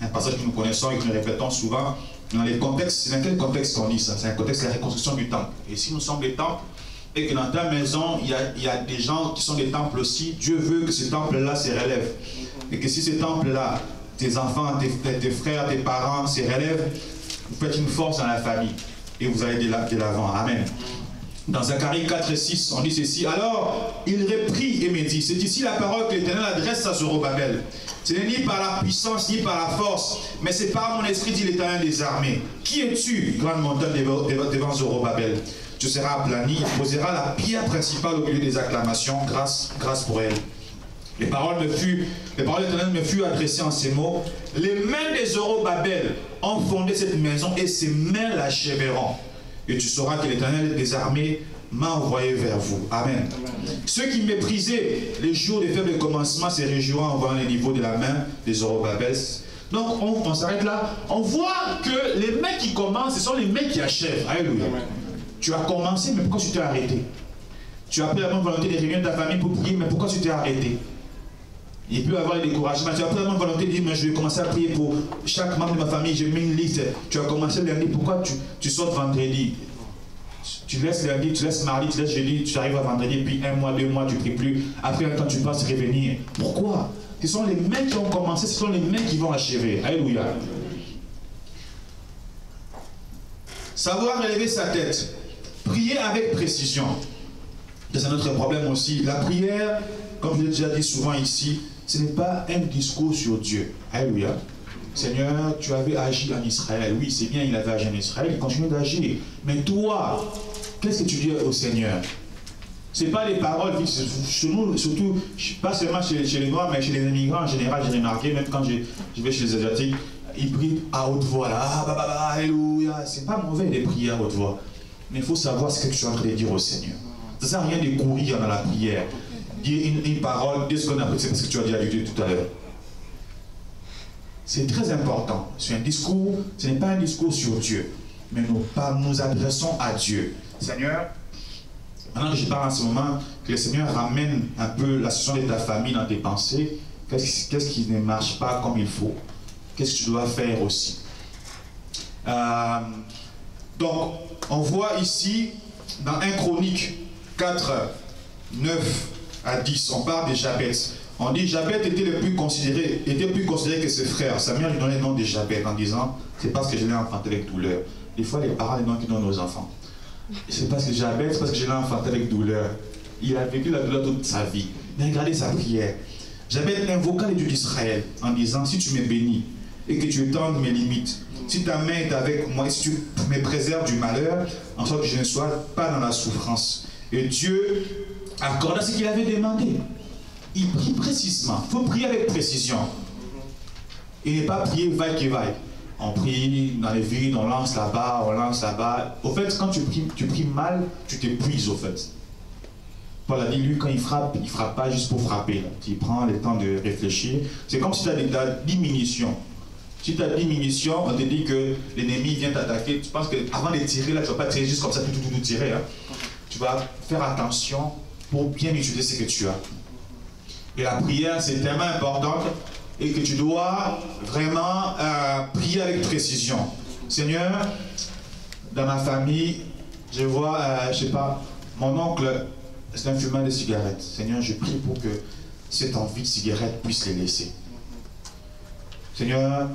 Un passage que nous connaissons et que nous répétons souvent. Dans les contextes, c'est dans quel contexte qu'on dit ça? C'est un contexte de la reconstruction du temple. Et si nous sommes des temples, et que dans ta maison, il y a des gens qui sont des temples aussi, Dieu veut que ce temple-là se relève. Et que si ce temple-là, tes enfants, tes frères, tes parents se relèvent, vous faites une force dans la famille. Et vous allez de l'avant. Amen. Dans Zacharie 4 et 6, on dit ceci. Alors, il reprit et me dit, c'est ici la parole que l'Éternel adresse à Zorobabel. Ce n'est ni par la puissance, ni par la force, mais c'est par mon esprit, dit l'Éternel des armées. Qui es-tu, grande montagne devant Zorobabel? Tu seras aplani, il posera la pierre principale au milieu des acclamations, grâce pour elle. Les paroles de l'Éternel me furent adressées en ces mots. Les mains des Zorobabel ont fondé cette maison et ses mains l'achèveront. Et tu sauras que l'Éternel des armées m'a envoyé vers vous. Amen. Ceux qui méprisaient les jours des faibles commencements se réjouiront en voyant les niveaux de la main des Zorobabel. Donc on s'arrête là. On voit que les mains qui commencent, ce sont les mains qui achèvent. Alléluia. Tu as commencé, mais pourquoi tu t'es arrêté? Tu as pris la bonne volonté de réunir ta famille pour prier, mais pourquoi tu t'es arrêté? Il peut y avoir des découragements. Tu as pris la bonne volonté de dire, mais je vais commencer à prier pour chaque membre de ma famille, j'ai mis une liste. Tu as commencé lundi, pourquoi tu sautes vendredi? Tu laisses lundi, tu laisses mardi, tu laisses jeudi, tu arrives à vendredi, puis 1 mois, 2 mois, tu ne pries plus. Après un temps, tu passes revenir. Pourquoi? Ce sont les mains qui ont commencé, ce sont les mains qui vont achever. Alléluia. Savoir relever sa tête. Prier avec précision. C'est notre problème aussi. La prière, comme je l'ai déjà dit souvent ici, ce n'est pas un discours sur Dieu. Alléluia. Seigneur, tu avais agi en Israël. Oui, c'est bien, il avait agi en Israël, il continue d'agir. Mais toi, qu'est-ce que tu dis au Seigneur? Ce n'est pas les paroles, chez nous, surtout, pas seulement chez les Noirs, mais chez les immigrants en général, j'ai remarqué, même quand je vais chez les Asiatiques, ils prient à haute voix, là, ah, bah, alléluia. C'est pas mauvais de prier à haute voix. Mais il faut savoir ce que tu es en train de dire au Seigneur. Ça ne sert à rien de courir dans la prière. Dire une parole, 2 secondes après, c'est parce que tu as dit à Dieu tout à l'heure. C'est très important. C'est un discours, ce n'est pas un discours sur Dieu, mais nous adressons à Dieu. Seigneur, maintenant que je parle en ce moment, que le Seigneur ramène un peu la situation de ta famille dans tes pensées. Qu'est-ce qui ne marche pas comme il faut? Qu'est-ce que tu dois faire aussi? Donc, on voit ici, dans 1 Chronique 4, 9 à 10, on parle de Jabez. On dit Jabez était plus considéré que ses frères. Sa mère lui donnait le nom de Jabez en disant c'est parce que je l'ai enfanté avec douleur. Des fois, les parents, les noms qu'ils donnent aux enfants. C'est parce que Jabez, c'est parce que je l'ai enfanté avec douleur. Il a vécu la douleur toute sa vie. Mais regardez sa prière. Jabez invoqua les dieux d'Israël en disant si tu me bénis et que tu étendes mes limites, si ta main est avec moi, si tu me préserves du malheur, en sorte que je ne sois pas dans la souffrance. Et Dieu accorda ce qu'il avait demandé. Il prie précisément. Il faut prier avec précision. Et ne pas prier vaille que vaille. On prie dans les villes, on lance là-bas, on lance là-bas. Au fait, quand tu pries mal, tu t'épuises au fait. Paul a dit, lui, quand il frappe pas juste pour frapper. Là. Il prend le temps de réfléchir. C'est comme si tu as 10 munitions. Si tu as 10 munitions, on te dit que l'ennemi vient t'attaquer. Tu penses qu'avant de tirer, là, tu ne vas pas tirer juste comme ça, tout tirer. Hein. Tu vas faire attention pour bien utiliser ce que tu as. Et la prière, c'est tellement important et que tu dois vraiment prier avec précision. Seigneur, dans ma famille, je vois, je sais pas, mon oncle, c'est un fumeur de cigarettes. Seigneur, je prie pour que cette envie de cigarette puisse les laisser. Seigneur,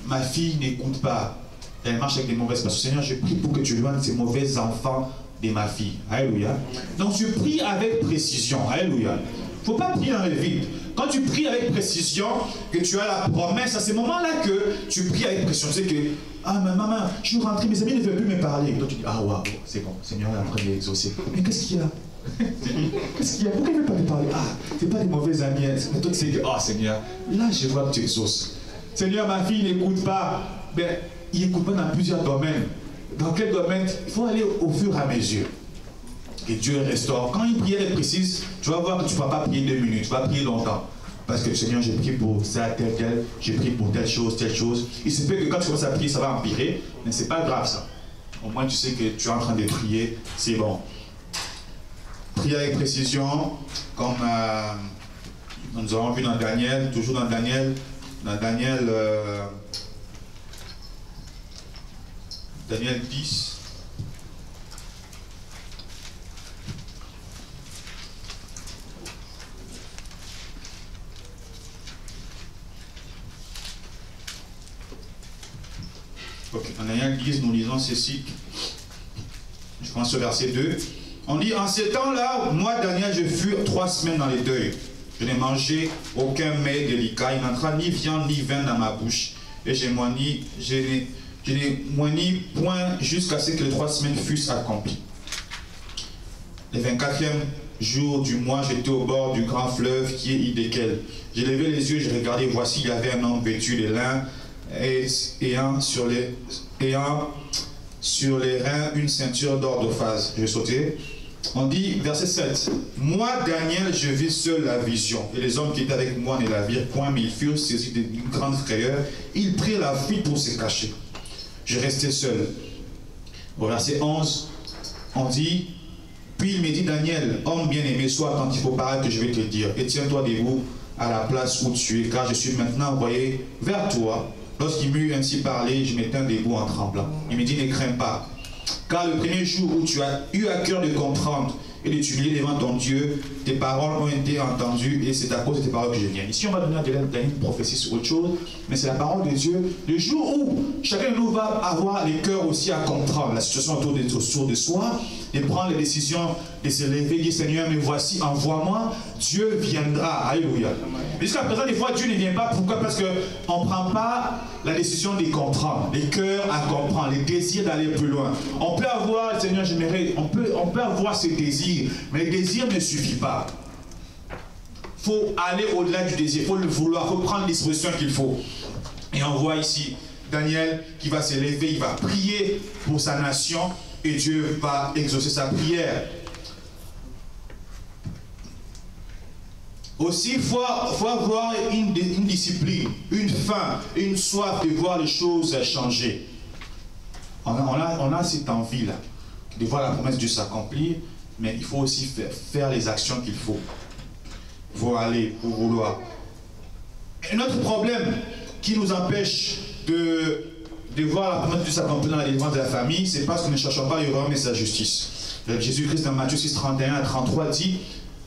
ma fille n'écoute pas. Elle marche avec des mauvaises personnes. Seigneur, je prie pour que tu éloignes ces mauvais enfants de ma fille. Alléluia. Donc tu pries avec précision. Alléluia. Il ne faut pas prier dans le vide. Quand tu pries avec précision, que tu as la promesse, à ce moment-là que tu pries avec précision, c'est que, ah mais maman, je suis rentré, mes amis ne veulent plus me parler. Donc tu dis, ah waouh, c'est bon, Seigneur est en train d'exaucer. Mais qu'est-ce qu'il y a? Qu'est-ce qu'il y a? Pourquoi il ne veut pas me parler? Ah, c'est pas des mauvais amis. Mais toi tu sais que, ah Seigneur, là je vois que tu exauces. Seigneur, ma fille n'écoute pas. Ben, il n'écoute pas dans plusieurs domaines. Dans quel domaine? Il faut aller au fur et à mesure. Et Dieu restaure. Quand une prière est précise, tu vas voir que tu ne vas pas prier 2 minutes, tu vas prier longtemps. Parce que Seigneur, j'ai prié pour ça, tel, j'ai prié pour telle chose. Il se peut que quand tu commences à prier, ça va empirer, mais ce n'est pas grave ça. Au moins tu sais que tu es en train de prier, c'est bon. Prier avec précision, comme nous avons vu dans Daniel, toujours dans Daniel 10. Ok, en Daniel 10, nous lisons ceci. Je commence au verset 2. On dit, en ces temps-là, moi, Daniel, je fus 3 semaines dans les deuils. Je n'ai mangé aucun mets délicat. Il n'entra ni viande ni vin dans ma bouche. Et je n'ai moigni point jusqu'à ce que les 3 semaines fussent accomplies. Le 24e jour du mois, j'étais au bord du grand fleuve qui est Hidékel. J'ai levé les yeux, j'ai regardé, voici, il y avait un homme vêtu de lin, ayant sur les reins une ceinture d'or de phase. Je vais sauter. On dit, verset 7, moi, Daniel, je vis seul la vision, et les hommes qui étaient avec moi ne la virent point, mais ils furent saisis d'une grande frayeur. Ils prirent la fuite pour se cacher. Je restais seul. Au verset 11, on dit, puis il me dit, Daniel, homme bien-aimé, sois attentif aux paroles que je vais te dire, et tiens-toi debout à la place où tu es, car je suis maintenant envoyé vers toi. Lorsqu'il m'eut ainsi parlé, je m'étais debout en tremblant. Il me dit, ne crains pas, car le premier jour où tu as eu à cœur de comprendre et de t'humilier devant ton Dieu, tes paroles ont été entendues et c'est à cause de tes paroles que je viens. Ici, on va donner une prophétie sur autre chose, mais c'est la parole de Dieu. Le jour où chacun de nous va avoir les cœurs aussi à comprendre la situation autour de soi, de prendre les décisions, de se lever et dire Seigneur, mais voici, envoie-moi, Dieu viendra. Alléluia. Jusqu'à présent, des fois, Dieu ne vient pas. Pourquoi? Parce qu'on ne prend pas la décision de comprendre, les cœurs à comprendre, les désirs d'aller plus loin. On peut avoir, Seigneur, j'aimerais, on peut avoir ce désir, mais le désir ne suffit pas. Il faut aller au-delà du désir, il faut le vouloir, il faut prendre l'expression qu'il faut. Et on voit ici Daniel qui va se lever, il va prier pour sa nation et Dieu va exaucer sa prière. Aussi, il faut avoir une discipline, une faim, une soif de voir les choses changer. On a cette envie-là de voir la promesse de Dieu s'accomplir, mais il faut aussi faire les actions qu'il faut. Il faut aller pour vouloir. Un autre problème qui nous empêche de voir la promesse de Dieu s'accomplir dans la délivrance de la famille, c'est parce que nous ne cherchons pas le royaume et sa justice. Jésus-Christ dans Matthieu 6, 31 à 33 dit,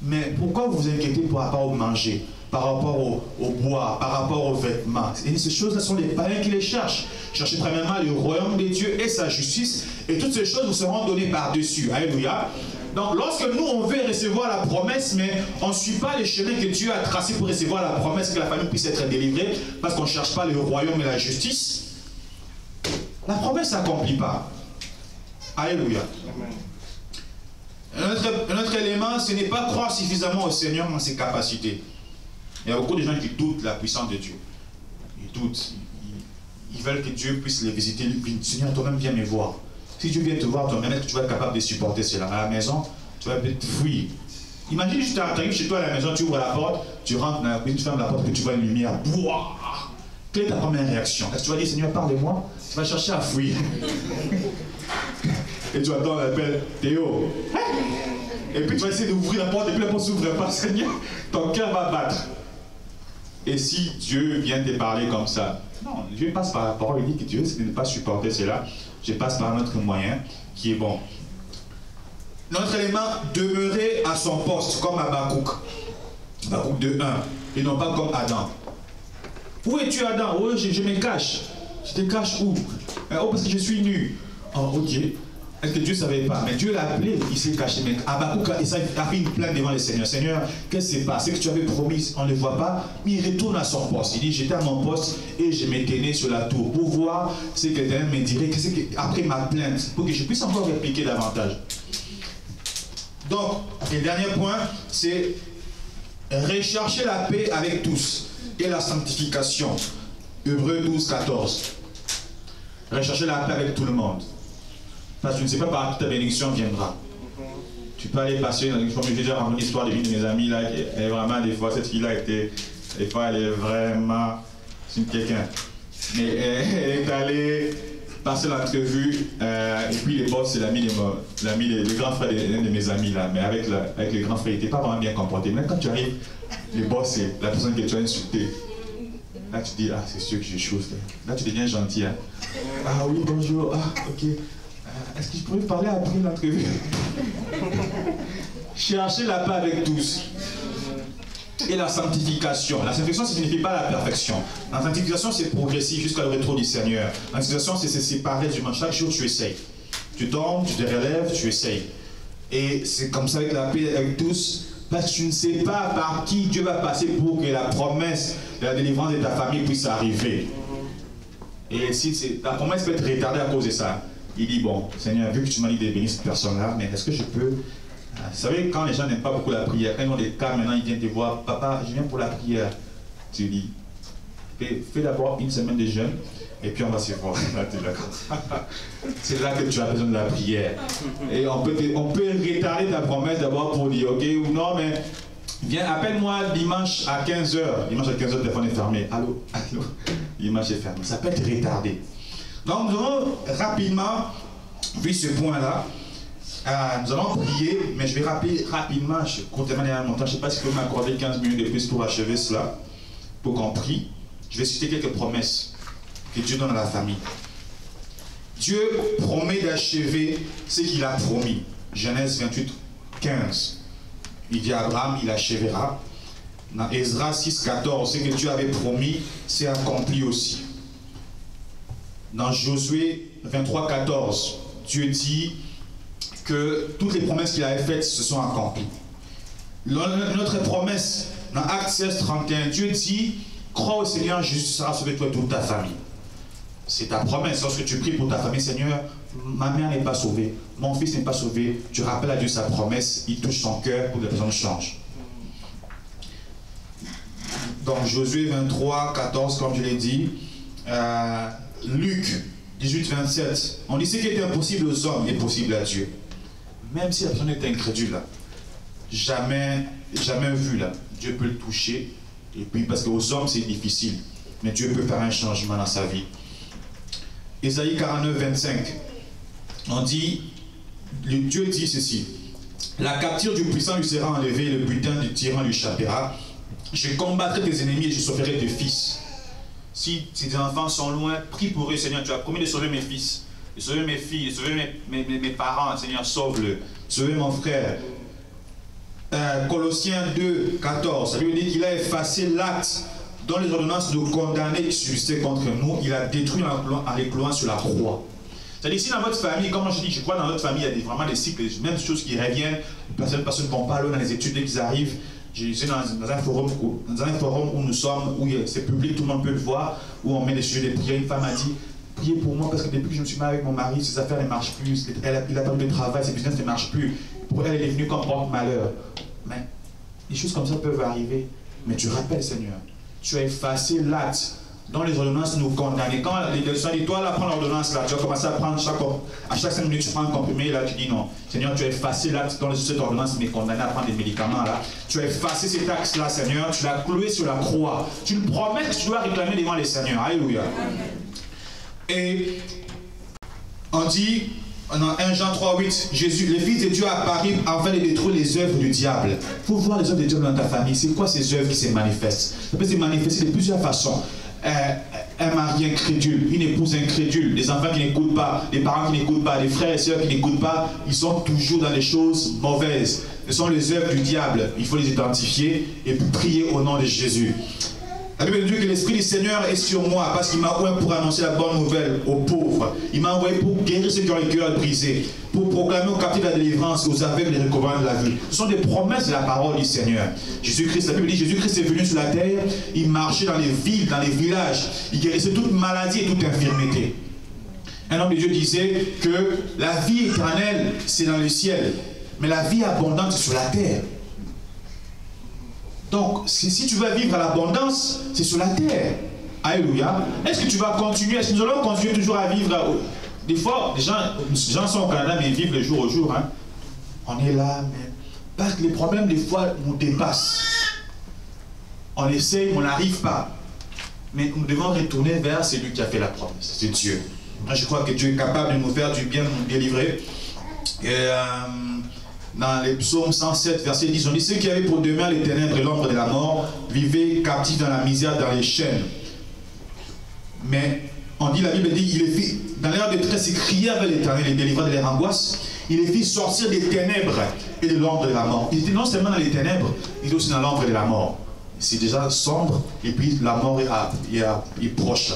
mais pourquoi vous vous inquiétez par rapport au manger, par rapport au bois, par rapport aux vêtements? Et ces choses-là sont les païens qui les cherchent. Cherchez premièrement le royaume de Dieu et sa justice, et toutes ces choses vous seront données par-dessus. Alléluia. Donc lorsque nous on veut recevoir la promesse, mais on ne suit pas les chemins que Dieu a tracés pour recevoir la promesse, que la famille puisse être délivrée, parce qu'on ne cherche pas le royaume et la justice, la promesse ne s'accomplit pas. Alléluia. Un autre élément, ce n'est pas croire suffisamment au Seigneur dans ses capacités. Il y a beaucoup de gens qui doutent de la puissance de Dieu. Ils doutent. Ils veulent que Dieu puisse les visiter. Seigneur, toi-même viens me voir. Si Dieu vient te voir toi-même, est-ce que tu vas être capable de supporter cela? À la maison, tu vas peut-être fuir. Imagine, tu arrives chez toi à la maison, tu ouvres la porte, tu rentres, tu fermes la porte, et tu vois une lumière. Bouah! Quelle est ta première réaction? Est-ce que tu vas dire, Seigneur, parle-moi? Tu vas chercher à fuir. Et tu attends l'appel, Théo. Et puis tu vas essayer d'ouvrir la porte, et puis la porte ne s'ouvre pas, Seigneur. Ton cœur va battre. Et si Dieu vient te parler comme ça? Non, Dieu passe par la parole, il dit que Dieu, c'est de ne pas supporter cela. Je passe par un autre moyen qui est bon. Notre élément, demeurer à son poste, comme Habakkuk. Habakkuk 2.1. Et non pas comme Adam. Où es-tu, Adam? Oh, je me cache. Je te cache où? Oh, parce que je suis nu. Oh, ok. Est-ce que Dieu ne savait pas? Mais Dieu l'a appelé, il s'est caché. Mais Habakkuk a fait une plainte devant le Seigneur. Seigneur, qu'est-ce qui se passe? Ce que tu avais promis, on ne le voit pas. Mais il retourne à son poste. Il dit, j'étais à mon poste et je me tenais sur la tour pour voir ce que l'Éternel me dirait après ma plainte, pour que je puisse encore répliquer davantage. Donc, le dernier point, c'est rechercher la paix avec tous et la sanctification. Hébreux 12, 14. Rechercher la paix avec tout le monde. Parce que tu ne sais pas par qui ta bénédiction viendra. Tu peux aller passer dans une forme. J'ai déjà raconté l'histoire de l'une de mes amies là, qui est vraiment, des fois, cette fille-là était, des fois, elle est vraiment, c'est quelqu'un. Mais elle est allée passer l'entrevue, et puis les boss, c'est le grand frère d'un de mes amis là, mais avec le grand frère, il n'était pas vraiment bien comporté. Mais quand tu arrives, le boss, c'est la personne que tu as insultée. Là, tu dis, ah, c'est sûr que j'ai chaud. Là, tu deviens gentil. Hein. Ah oui, bonjour. Ah, ok. Est-ce que je pourrais parler après l'entrevue? Chercher la paix avec tous. Et la sanctification. La sanctification, ça ne signifie pas la perfection. La sanctification, c'est progressif jusqu'à le retour du Seigneur. La sanctification, c'est se séparer du mal. Chaque jour, tu essayes. Tu tombes, tu te relèves, tu essayes. Et c'est comme ça avec la paix avec tous. Parce que tu ne sais pas par qui Dieu va passer pour que la promesse de la délivrance de ta famille puisse arriver. Et si la promesse peut être retardée à cause de ça. Il dit, bon, Seigneur, vu que tu m'as dit de bénir cette personne-là, mais est-ce que je peux... Vous savez, quand les gens n'aiment pas beaucoup la prière, quand ils ont des cas, maintenant ils viennent te voir, papa, je viens pour la prière. Tu dis, fais d'abord une semaine de jeûne, et puis on va se voir. C'est là que tu as besoin de la prière. Et on peut retarder ta promesse d'abord pour dire, ok, ou non, mais viens, appelle-moi dimanche à 15h. Dimanche à 15h, le téléphone est fermé. Allô, allô, dimanche est fermé. Ça peut être retardé. Donc nous allons rapidement, vu ce point-là, nous allons prier, mais je vais rappeler rapidement, je compte derrière mon temps, je ne sais pas si vous pouvez m'accorder 15 minutes de plus pour achever cela, pour qu'on prie. Je vais citer quelques promesses que Dieu donne à la famille. Dieu promet d'achever ce qu'il a promis. Genèse 28, 15. Il dit à Abraham, il achèvera. Dans Ezra 6, 14, ce que Dieu avait promis, c'est accompli aussi. Dans Josué 23, 14, Dieu dit que toutes les promesses qu'il avait faites se sont accomplies. Notre promesse, dans Actes 16, 31, Dieu dit, crois au Seigneur, Jésus sera sauvé toi et toute ta famille. C'est ta promesse. Lorsque tu pries pour ta famille, Seigneur, ma mère n'est pas sauvée, mon fils n'est pas sauvé, tu rappelles à Dieu sa promesse, il touche ton cœur pour que la personne change. Donc Josué 23, 14, comme je l'ai dit, Luc 18, 27, on dit ce qui est impossible aux hommes est possible à Dieu. Même si la personne est incrédule, jamais vu, là, Dieu peut le toucher. Et puis parce qu'aux hommes c'est difficile, mais Dieu peut faire un changement dans sa vie. Ésaïe 49, 25, on dit, Dieu dit ceci, la capture du puissant lui sera enlevée, le butin du tyran lui échappera. Je combattrai tes ennemis et je sauverai tes fils. Si tes enfants sont loin, prie pour eux, Seigneur. Tu as promis de sauver mes fils, de sauver mes filles, de sauver mes parents. Seigneur, sauve-le. Sauver mon frère. Colossiens 2, 14, ça lui dit qu'il a effacé l'acte dont les ordonnances nous condamnaient qui subsistaient contre nous. Il a détruit en les clouant sur la croix. C'est-à-dire, si dans votre famille, comme je dis, je crois dans notre famille, il y a vraiment des cycles, les mêmes choses qui reviennent. Les personnes ne vont pas loin dans les études dès qu'ils arrivent. Je suis dans un forum où nous sommes, où c'est public, tout le monde peut le voir, où on met des sujets de prière. Une femme a dit, priez pour moi parce que depuis que je me suis marié avec mon mari, ses affaires ne marchent plus, il a perdu de travail, ses business ne marchent plus. Pour elle, elle est venue comme porte-malheur. Mais des choses comme ça peuvent arriver. Mais tu rappelles, Seigneur, tu as effacé l'acte dont les ordonnances nous condamnaient. Quand les leçons disent, toi, là, prends l'ordonnance, là, tu vas commencer à prendre à chaque 5 minutes, tu prends un comprimé, là, tu dis non. Seigneur, tu as effacé l'acte dont cette ordonnance m'est condamnée à prendre des médicaments, là. Tu as effacé cet acte-là, Seigneur, tu l'as cloué sur la croix. Tu le promets que tu dois réclamer devant les Seigneurs. Alléluia. Et on dit, dans 1 Jean 3, 8, Jésus, le Fils de Dieu apparu afin de détruire les œuvres du diable. Il faut voir les œuvres de Dieu dans ta famille. C'est quoi ces œuvres qui se manifestent? Ça peut se manifester de plusieurs façons. Un mari incrédule, une épouse incrédule, des enfants qui n'écoutent pas, des parents qui n'écoutent pas, des frères et sœurs qui n'écoutent pas, ils sont toujours dans les choses mauvaises. Ce sont les œuvres du diable. Il faut les identifier et prier au nom de Jésus. La Bible dit que l'Esprit du Seigneur est sur moi parce qu'il m'a envoyé pour annoncer la bonne nouvelle aux pauvres. Il m'a envoyé pour guérir ceux qui ont le cœur brisé, pour proclamer aux captifs la délivrance, aux aveugles les recouvrements de la vue. Ce sont des promesses de la parole du Seigneur. Jésus-Christ, la Bible dit, Jésus-Christ est venu sur la terre, il marchait dans les villes, dans les villages, il guérissait toute maladie et toute infirmité. Un homme de Dieu disait que la vie éternelle, c'est dans le ciel, mais la vie abondante, c'est sur la terre. Donc, si tu veux vivre à l'abondance, c'est sur la terre. Alléluia. Est-ce que tu vas continuer? Est-ce que nous allons continuer toujours à vivre Des fois, les gens sont au Canada, mais ils vivent le jour au jour. Hein. On est là, mais parce que les problèmes, des fois, nous dépassent. On essaye, on n'arrive pas. Mais nous devons retourner vers celui qui a fait la promesse. C'est Dieu. Moi, je crois que Dieu est capable de nous faire du bien, de nous délivrer. Et dans les psaumes 107, verset 10, on dit, ceux qui avaient pour demeure les ténèbres et l'ombre de la mort vivaient captifs dans la misère, dans les chaînes. Mais on dit, la Bible dit, il les fit, dans l'heure de détresse, ils criaient avec l'Éternel, les délivrant de leur angoisse. Il les fit sortir des ténèbres et de l'ombre de la mort. Ils étaient non seulement dans les ténèbres, ils étaient aussi dans l'ombre de la mort. C'est déjà sombre et puis la mort est proche.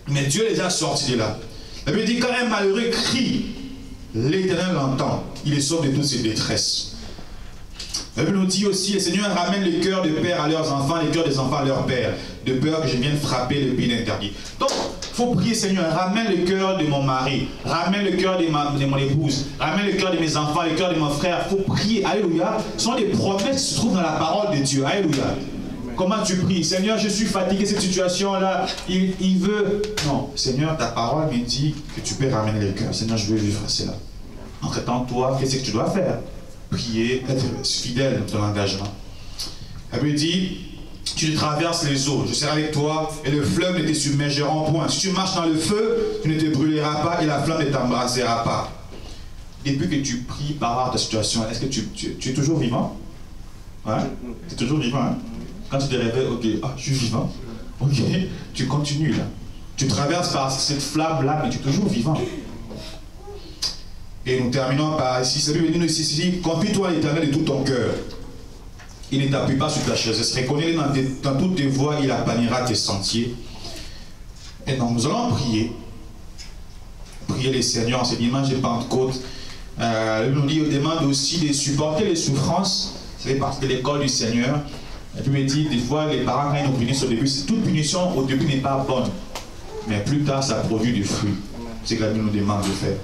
Mais Dieu les a sortis de là. La Bible dit, quand un malheureux crie, l'Éternel l'entend, il les sauve de toutes ses détresses. La Bible nous dit aussi, le Seigneur ramène les cœurs des pères à leurs enfants, les cœurs des enfants à leurs pères, de peur que je vienne frapper le pays interdit. Donc, il faut prier, Seigneur, ramène le cœur de mon mari, ramène le cœur de mon épouse, ramène le cœur de mes enfants, le cœur de mon frère. Il faut prier, alléluia. Ce sont des promesses qui se trouvent dans la parole de Dieu, alléluia. Comment tu pries? Seigneur, je suis fatigué de cette situation-là. Il veut... Non, Seigneur, ta parole me dit que tu peux ramener les cœurs. Seigneur, je veux vivre cela. Entre-temps, toi, qu'est-ce que tu dois faire? Prier, être fidèle dans ton engagement. La Bible dit, tu traverses les eaux, je serai avec toi et le fleuve ne te submergera point. Si tu marches dans le feu, tu ne te brûleras pas et la flamme ne t'embrasera pas. Depuis que tu pries par rapport à ta situation, est-ce que tu es toujours vivant? Ouais? Tu es toujours vivant, hein? Quand tu te réveilles, ok, je suis vivant. Ok, tu continues là. Tu traverses par cette flamme-là, mais tu es toujours vivant. Et nous terminons par ici. Ça veut dire ici, confie-toi à l'Éternel de tout ton cœur. Il ne t'appuie pas sur ta chaise. Reconnais-le dans toutes tes voies, il aplanira tes sentiers. Et donc nous allons prier. Prier les Seigneurs en ce dimanche de Pentecôte. Il nous dit, il demande aussi de supporter les souffrances. Ça fait partie de l'école du Seigneur. Et puis il dit, des fois, les parents, quand ils nous punissent au début, toute punition au début n'est pas bonne. Mais plus tard, ça produit du fruit. C'est ce que la Bible nous demande de faire.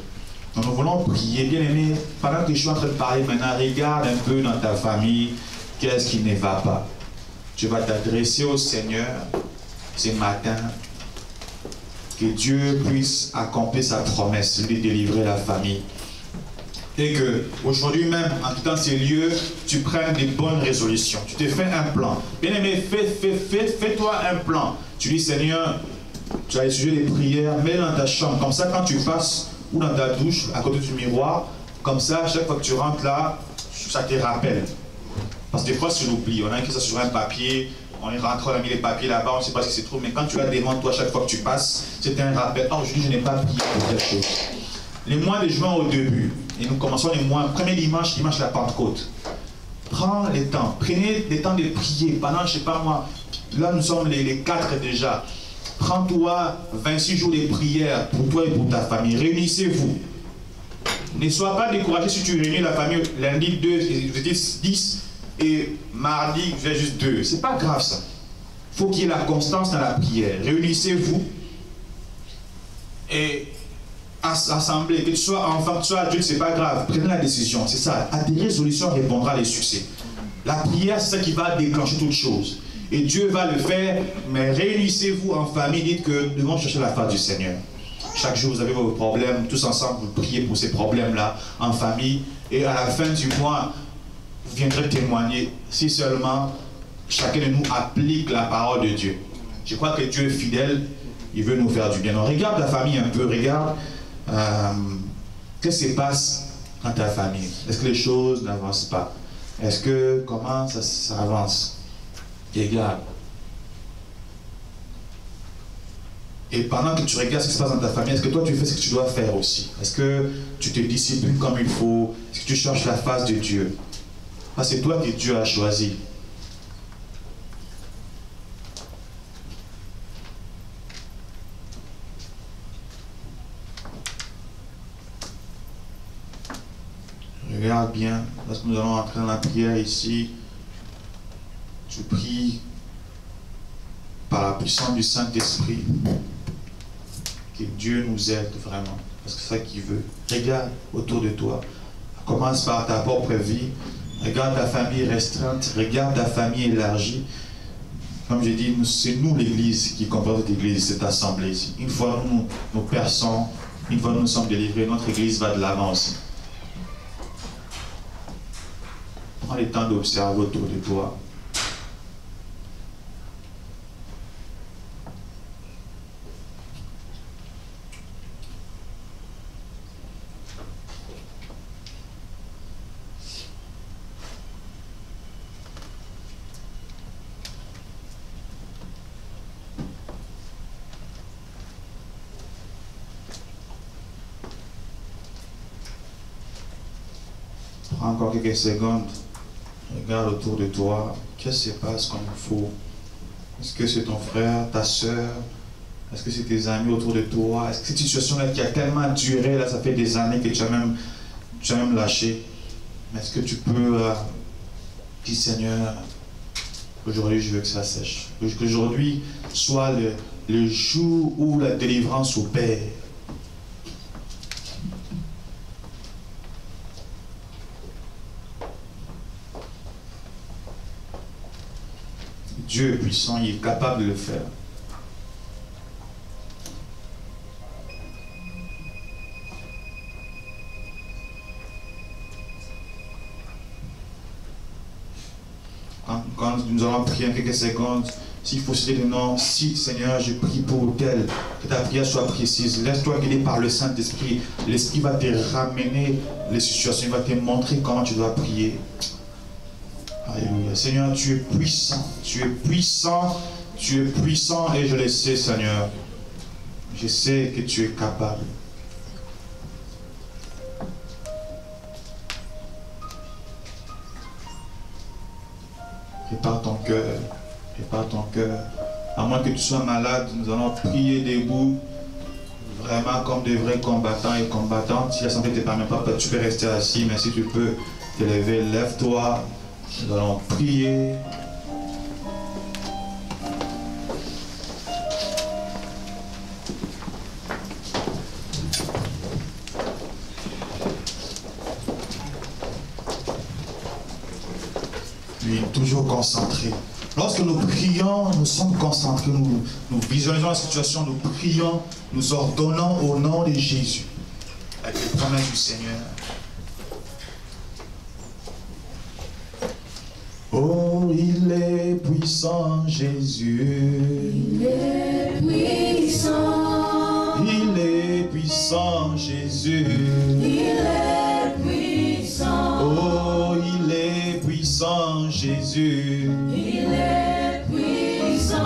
Donc nous voulons prier, bien aimé. Pendant que je suis en train de parler maintenant, regarde un peu dans ta famille, qu'est-ce qui ne va pas. Tu vas t'adresser au Seigneur ce matin. Que Dieu puisse accomplir sa promesse, lui délivrer la famille. Et que aujourd'hui même, en quittant ces lieux, tu prennes des bonnes résolutions. Tu te fais un plan. Bien aimé, fais-toi un plan. Tu dis, Seigneur, tu as les sujets des prières, mets dans ta chambre. Comme ça, quand tu passes ou dans ta douche, à côté du miroir, comme ça, chaque fois que tu rentres là, ça te rappelle. Parce que des fois, c'est l'oubli. On a écrit ça sur un papier, on est rentré, on a mis les papiers là-bas, on ne sait pas ce qui se trouve, mais quand tu as devant toi, chaque fois que tu passes, c'est un rappel. Oh, aujourd'hui, je n'ai pas prié pour telle chose. Les mois de juin au début, et nous commençons les mois, premier dimanche de la Pentecôte. Prends les temps, prenez le temps de prier pendant, je ne sais pas moi, là nous sommes les 4 déjà. Prends-toi 26 jours de prière pour toi et pour ta famille. Réunissez-vous. Ne sois pas découragé si tu réunis la famille lundi 2, 10 et mardi, je vais juste 2. C'est pas grave ça. Il faut qu'il y ait la constance dans la prière. Réunissez-vous et assemblez. Que tu sois enfant, que tu sois adulte, c'est pas grave. Prenez la décision. C'est ça. À des résolutions répondra les succès. La prière, c'est ça qui va déclencher toute chose. Et Dieu va le faire, mais réunissez-vous en famille, dites que nous devons chercher la face du Seigneur. Chaque jour, vous avez vos problèmes, tous ensemble, vous priez pour ces problèmes-là en famille. Et à la fin du mois, vous viendrez témoigner si seulement chacun de nous applique la parole de Dieu. Je crois que Dieu est fidèle, il veut nous faire du bien. Donc regarde ta famille un peu, regarde qu'est-ce qui se passe dans ta famille. Est-ce que les choses n'avancent pas? Est-ce que, comment ça avance? Regarde. Et pendant que tu regardes ce qui se passe dans ta famille, est-ce que toi tu fais ce que tu dois faire aussi? Est-ce que tu te disciplines comme il faut? Est-ce que tu cherches la face de Dieu? Parce que c'est toi que Dieu a choisi. Regarde bien, parce que nous allons entrer dans la prière ici. Tu pries par la puissance du Saint-Esprit. Que Dieu nous aide vraiment. Parce que c'est ça qu'il veut. Regarde autour de toi. Commence par ta propre vie. Regarde ta famille restreinte. Regarde ta famille élargie. Comme j'ai dit, c'est nous l'église qui comprend cette église, cette assemblée ici. Une fois nous perçons, une fois nous sommes délivrés, notre église va de l'avant aussi. Prends le temps d'observer autour de toi. Prends encore quelques secondes. Regarde autour de toi. Qu'est-ce qui se passe comme il faut? Est-ce que c'est ton frère, ta soeur? Est-ce que c'est tes amis autour de toi? Est-ce que cette situation-là qui a tellement duré, là, ça fait des années que tu as même lâché? Est-ce que tu peux dire, Seigneur, aujourd'hui je veux que ça sèche. Qu'aujourd'hui soit le jour où la délivrance opère. Dieu est puissant, il est capable de le faire. Quand nous allons prier en quelques secondes, s'il faut citer le nom, si Seigneur, je prie pour tel, que ta prière soit précise. Laisse-toi guider par le Saint-Esprit. L'Esprit va te ramener les situations, il va te montrer comment tu dois prier. Alléluia. Seigneur, tu es puissant, tu es puissant, tu es puissant et je le sais, Seigneur. Je sais que tu es capable. Prépare ton cœur, prépare ton cœur. À moins que tu sois malade, nous allons prier debout. vraiment comme de vrais combattants et combattantes. Si la santé ne te permet pas, tu peux rester assis, mais si tu peux te lever, lève-toi. Nous allons prier. Puis toujours concentré. Lorsque nous prions, nous sommes concentrés, nous visualisons la situation, nous prions, nous ordonnons au nom de Jésus, avec les promesses du Seigneur. Oh, il est puissant, Jésus. Il est puissant. Il est puissant, Jésus. Il est puissant. Oh, il est puissant, Jésus. Il est puissant.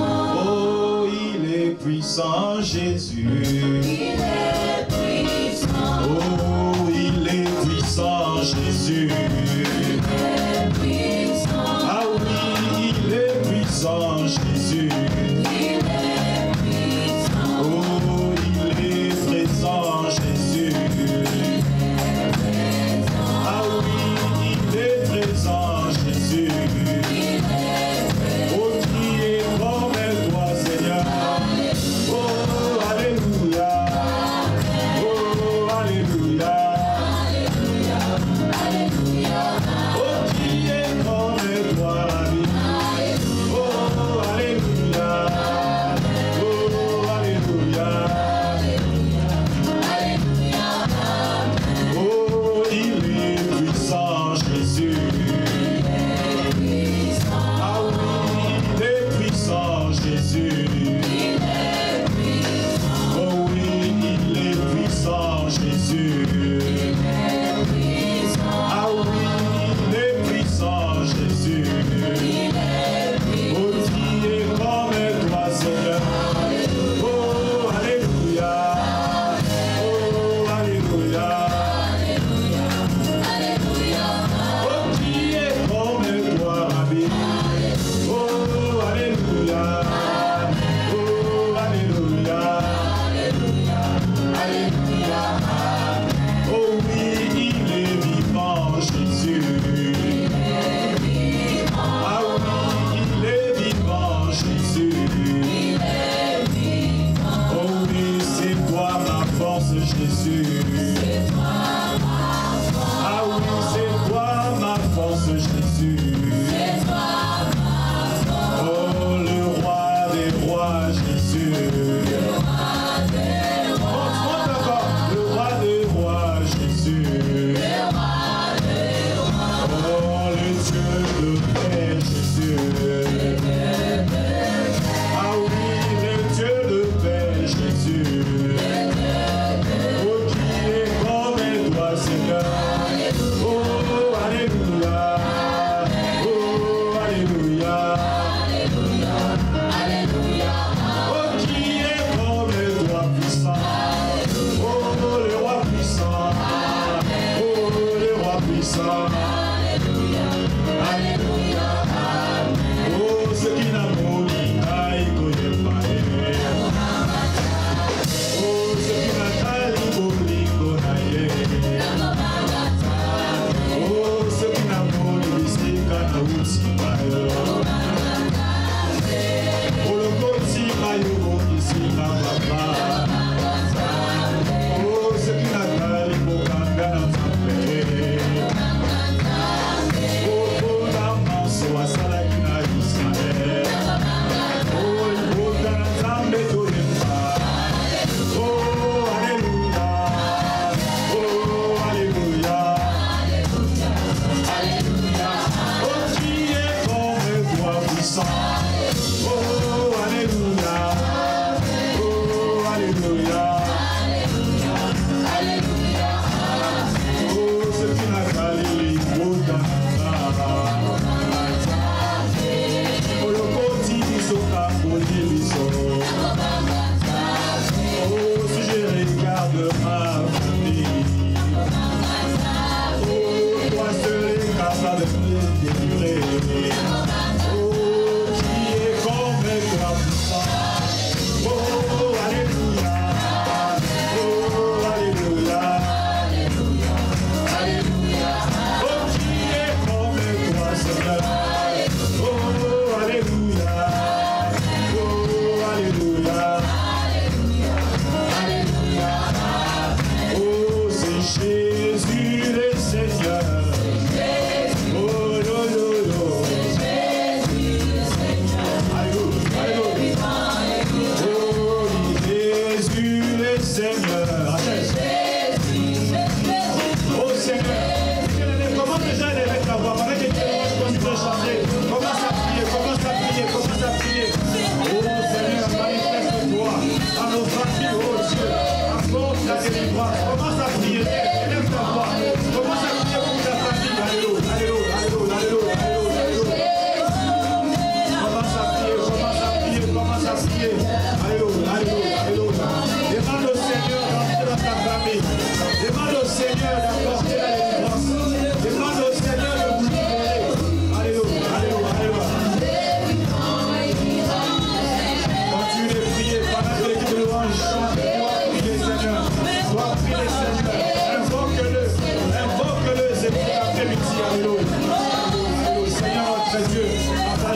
Oh, il est puissant, Jésus. Il est puissant. Oh, il est puissant, Jésus. Ah oui, il est puissant, Jésus. Il est puissant. Oh, il est présent, Jésus. Ah oui, il est présent, Jésus. Oh, qui est comme toi, Seigneur. Oh, alléluia.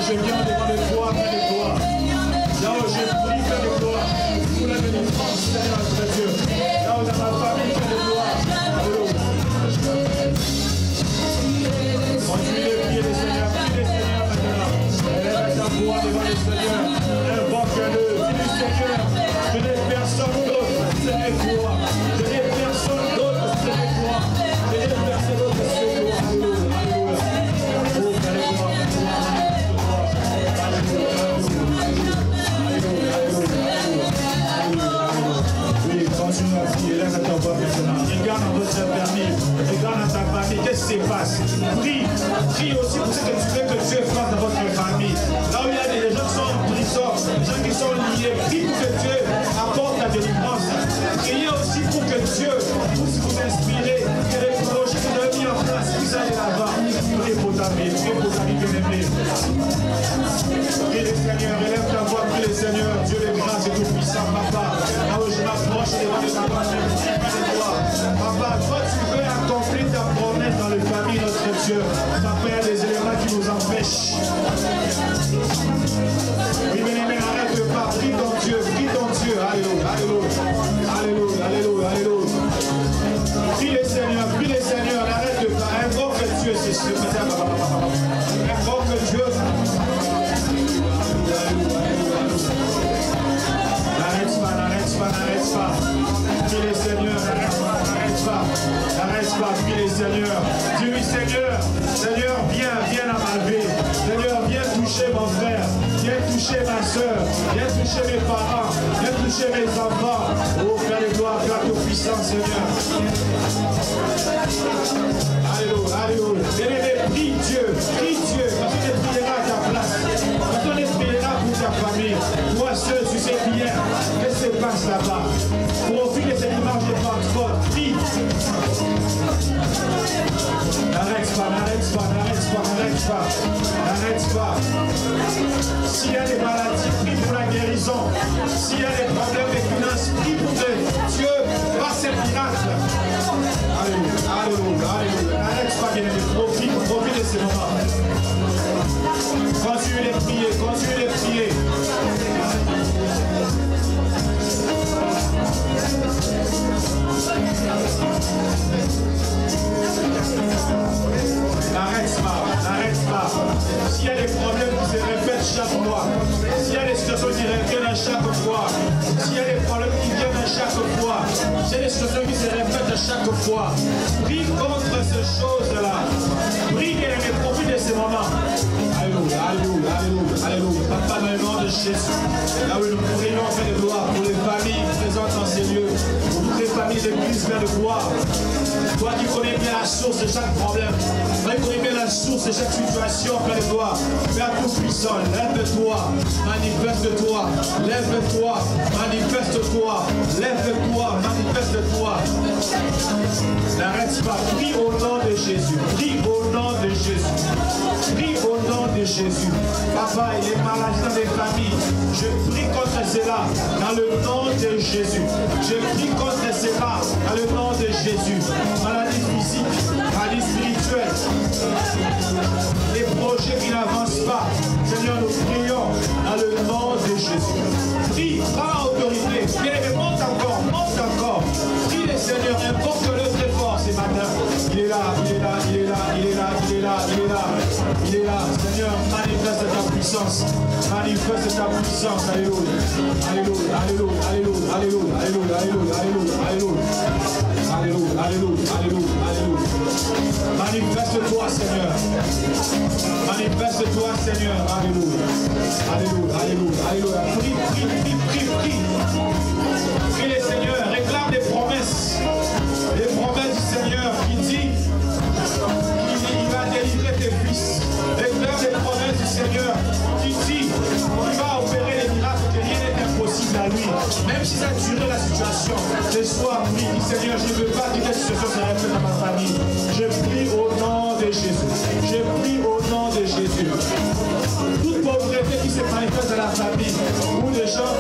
je viens devant le toi, Père de gloire. Là où je prie, Père de gloire, pour la délivrance, Seigneur notre Dieu. Là où dans ma famille, Père de gloire. Alléluia. Continue de prier le Seigneur, prie le Seigneur maintenant. Élève ta voix devant le Seigneur. Invoque-le, dis le Seigneur. Je n'ai personne d'autre, ce n'est toi. Je n'ai personne d'autre, ce n'est toi. Je n'ai personne d'autre, ce n'est toi. Alléluia, alléluia. Oh, Père de gloire, oui, continue à prier, lève ta voix maintenant. Regarde dans votre famille, regarde dans ta famille, qu'est-ce qui se passe? Prie, prie aussi pour ce que tu veux que Dieu fasse dans votre famille. Là où il y a des gens qui sont en prison, des gens qui sont liés, prie pour que Dieu apporte la délivrance. Priez aussi pour que Dieu puisse vous inspirer, que les projets que vous avez mis en place puissent aller là-bas. Priez pour ta vie, bien-aimés. Prie le Seigneur, élève ta voix, prie le Seigneur, Dieu les grâces et tout puissant, papa. Là où je m'approche devant les tabacs, papa, toi tu veux accomplir ta promesse dans les familles, notre Dieu. Papa, il y a des éléments qui nous empêchent. Oui, bien-aimé, n'arrête pas, prie ton Dieu, alléluia, alléluia, alléluia, alléluia, alléluia. Prie le Seigneur, n'arrête pas, invoque Dieu, c'est ce matin, invoque Dieu. N'arrête pas. Prie le Seigneur, n'arrête pas, prie le Seigneur. Dis-lui, Seigneur, viens à ma vie. Seigneur, viens toucher mon frère, viens toucher ma soeur, viens toucher mes parents, viens toucher mes enfants. Oh, Père de gloire, grâce au puissant Seigneur. Alléluia, alléluia. Bien-aimé, prie Dieu, parce que tu prieras à ta place, parce que tu prieras pour ta famille. Toi seul, tu sais bien qu'est-ce qui se passe là-bas. Profite de cette image de Pentecôte, prie. N'arrête pas. S'il y a des maladies, prie pour la guérison. S'il y a des problèmes de finances, prie pour que Dieu fasse un miracle. Alléluia. N'arrête pas, bien-aimé. Profite de ces moments. Continuez de prier. N'arrête pas. S'il y a des problèmes qui se répètent chaque fois, s'il y a des situations qui reviennent à chaque fois, s'il y a des problèmes qui viennent à chaque fois, s'il y a des situations qui se répètent à chaque fois, prie contre ces choses-là. Prie et profite de ces moments. Alléluia. Papa, dans le nom de Jésus, là où nous prions, Père de gloire, pour les familles présentes dans ces lieux, pour toutes les familles d'église, Père de gloire. Toi qui connais bien la source de chaque problème, toi qui connais bien la source de chaque situation, Père de gloire, Père tout-puissant, lève-toi, manifeste-toi, lève-toi, manifeste-toi, lève-toi, manifeste-toi. N'arrête pas, prie au nom de Jésus, prie au nom de Jésus, prie au nom de Jésus. Papa, il est malade dans les familles, je prie contre cela dans le nom de Jésus. Je prie contre cela dans le nom de Jésus. Maladie physique, maladie spirituelle, les projets qui n'avancent pas, Seigneur, nous prions dans le nom de Jésus. Prie, prends autorité, bien, monte encore. Prie le Seigneur, invoque-le très fort ce matin. Il est là. Seigneur, manifeste ta puissance. Alléluia. Manifeste-toi, Seigneur. Alléluia. Prie. Prie les Seigneurs, réclame des promesses. Les promesses du Seigneur qui dit qu'il va délivrer tes fils. Réclame les promesses du Seigneur qui dit qu'il va opérer les miracles, que rien n'est impossible à lui. Même si ça a duré la situation, ce soir, prie, Seigneur, je ne veux pas que cette situation se répète dans ma famille. Je prie au nom de Jésus. Toute pauvreté qui se manifeste dans la famille, où les gens,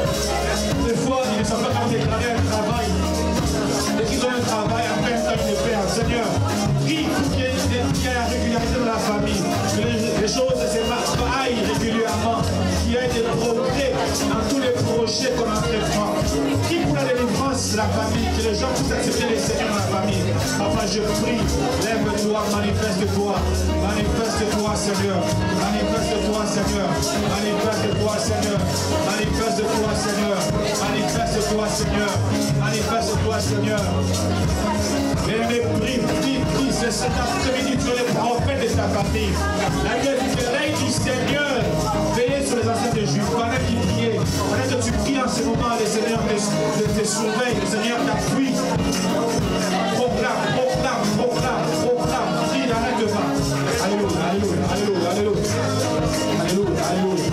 des fois, ils ne sont pas capables de déclarer un travail. Et qu'ils ont un travail, après un temps, ils le perdent. Seigneur, prie pour qu'il y ait la régularité dans la famille. Que les choses se aillent régulièrement. approcher ton entraînement. Prie pour la délivrance de la famille, que les gens puissent accepter les seigneurs dans la famille. Papa, je prie, lève-toi, manifeste-toi. Manifeste-toi, Seigneur. Manifeste-toi, Seigneur. Manifeste-toi, Seigneur. Manifeste-toi, Seigneur. Manifeste-toi, Seigneur. Manifeste-toi, Seigneur. Mais prie, c'est cet après-midi, tu es le prophète de ta famille. La guerre du Seigneur, veillez sur les anciens de Juifs. Pendant qu'ils priaient, pendant que tu pries en ce moment, le Seigneur te surveille, le Seigneur t'appuie. Proclame, prie, n'arrête pas. Alléluia, alléluia, alléluia, alléluia. Alléluia, alléluia.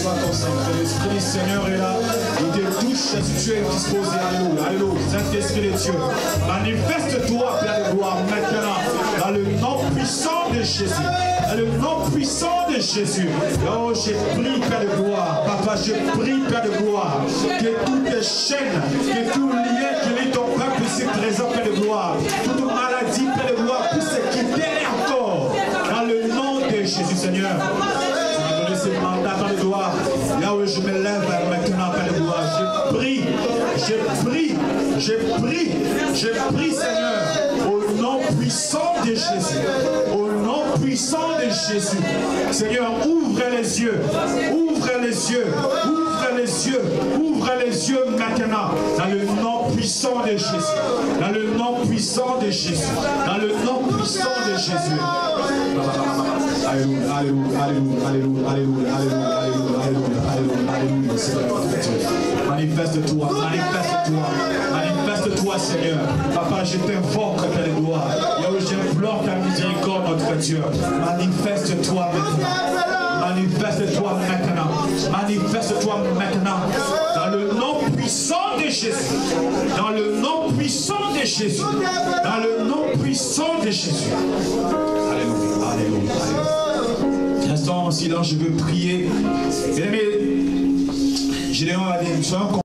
sois concentré. L'Esprit du Seigneur est là. Il te touche si tu es disposé. Alléluia. Alléluia. Saint-Esprit de Dieu, manifeste-toi, plein de gloire, maintenant, dans le nom puissant de Jésus. Dans le nom puissant de Jésus. Oh, j'ai pris, Père de gloire. Papa, je prie, Père de gloire, que toutes les chaînes, que tout lien qui lie ton peuple ici présent, Père de gloire, toute maladie, Père de gloire, puisse se quitter encore. Dans le nom de Jésus, Seigneur. Ce mandat, Père de gloire. Yahweh, je me lève maintenant, Père de gloire. Je prie, Seigneur, au nom puissant de Jésus. Au nom puissant de Jésus. Seigneur, ouvre les yeux. Ouvre les yeux. Ouvre les yeux. Ouvre les yeux maintenant. Dans le nom puissant de Jésus. Dans le nom puissant de Jésus. Dans le nom puissant de Jésus. Alléluia, alléluia, alléluia, alléluia, alléluia, alléluia, alléluia, alléluia, alléluia, Seigneur. Manifeste-toi, manifeste-toi, manifeste-toi, Seigneur. Papa, je t'invoque, Père de gloire. Yahweh, j'implore ta miséricorde, notre Dieu. Manifeste-toi maintenant. Manifeste-toi maintenant. Manifeste-toi maintenant. Dans le nom puissant de Jésus. Dans le nom puissant de Jésus. Dans le nom puissant de Jésus. Alléluia, alléluia, alléluia. Restons en silence, je veux prier. Bien aimés, je demande à des gens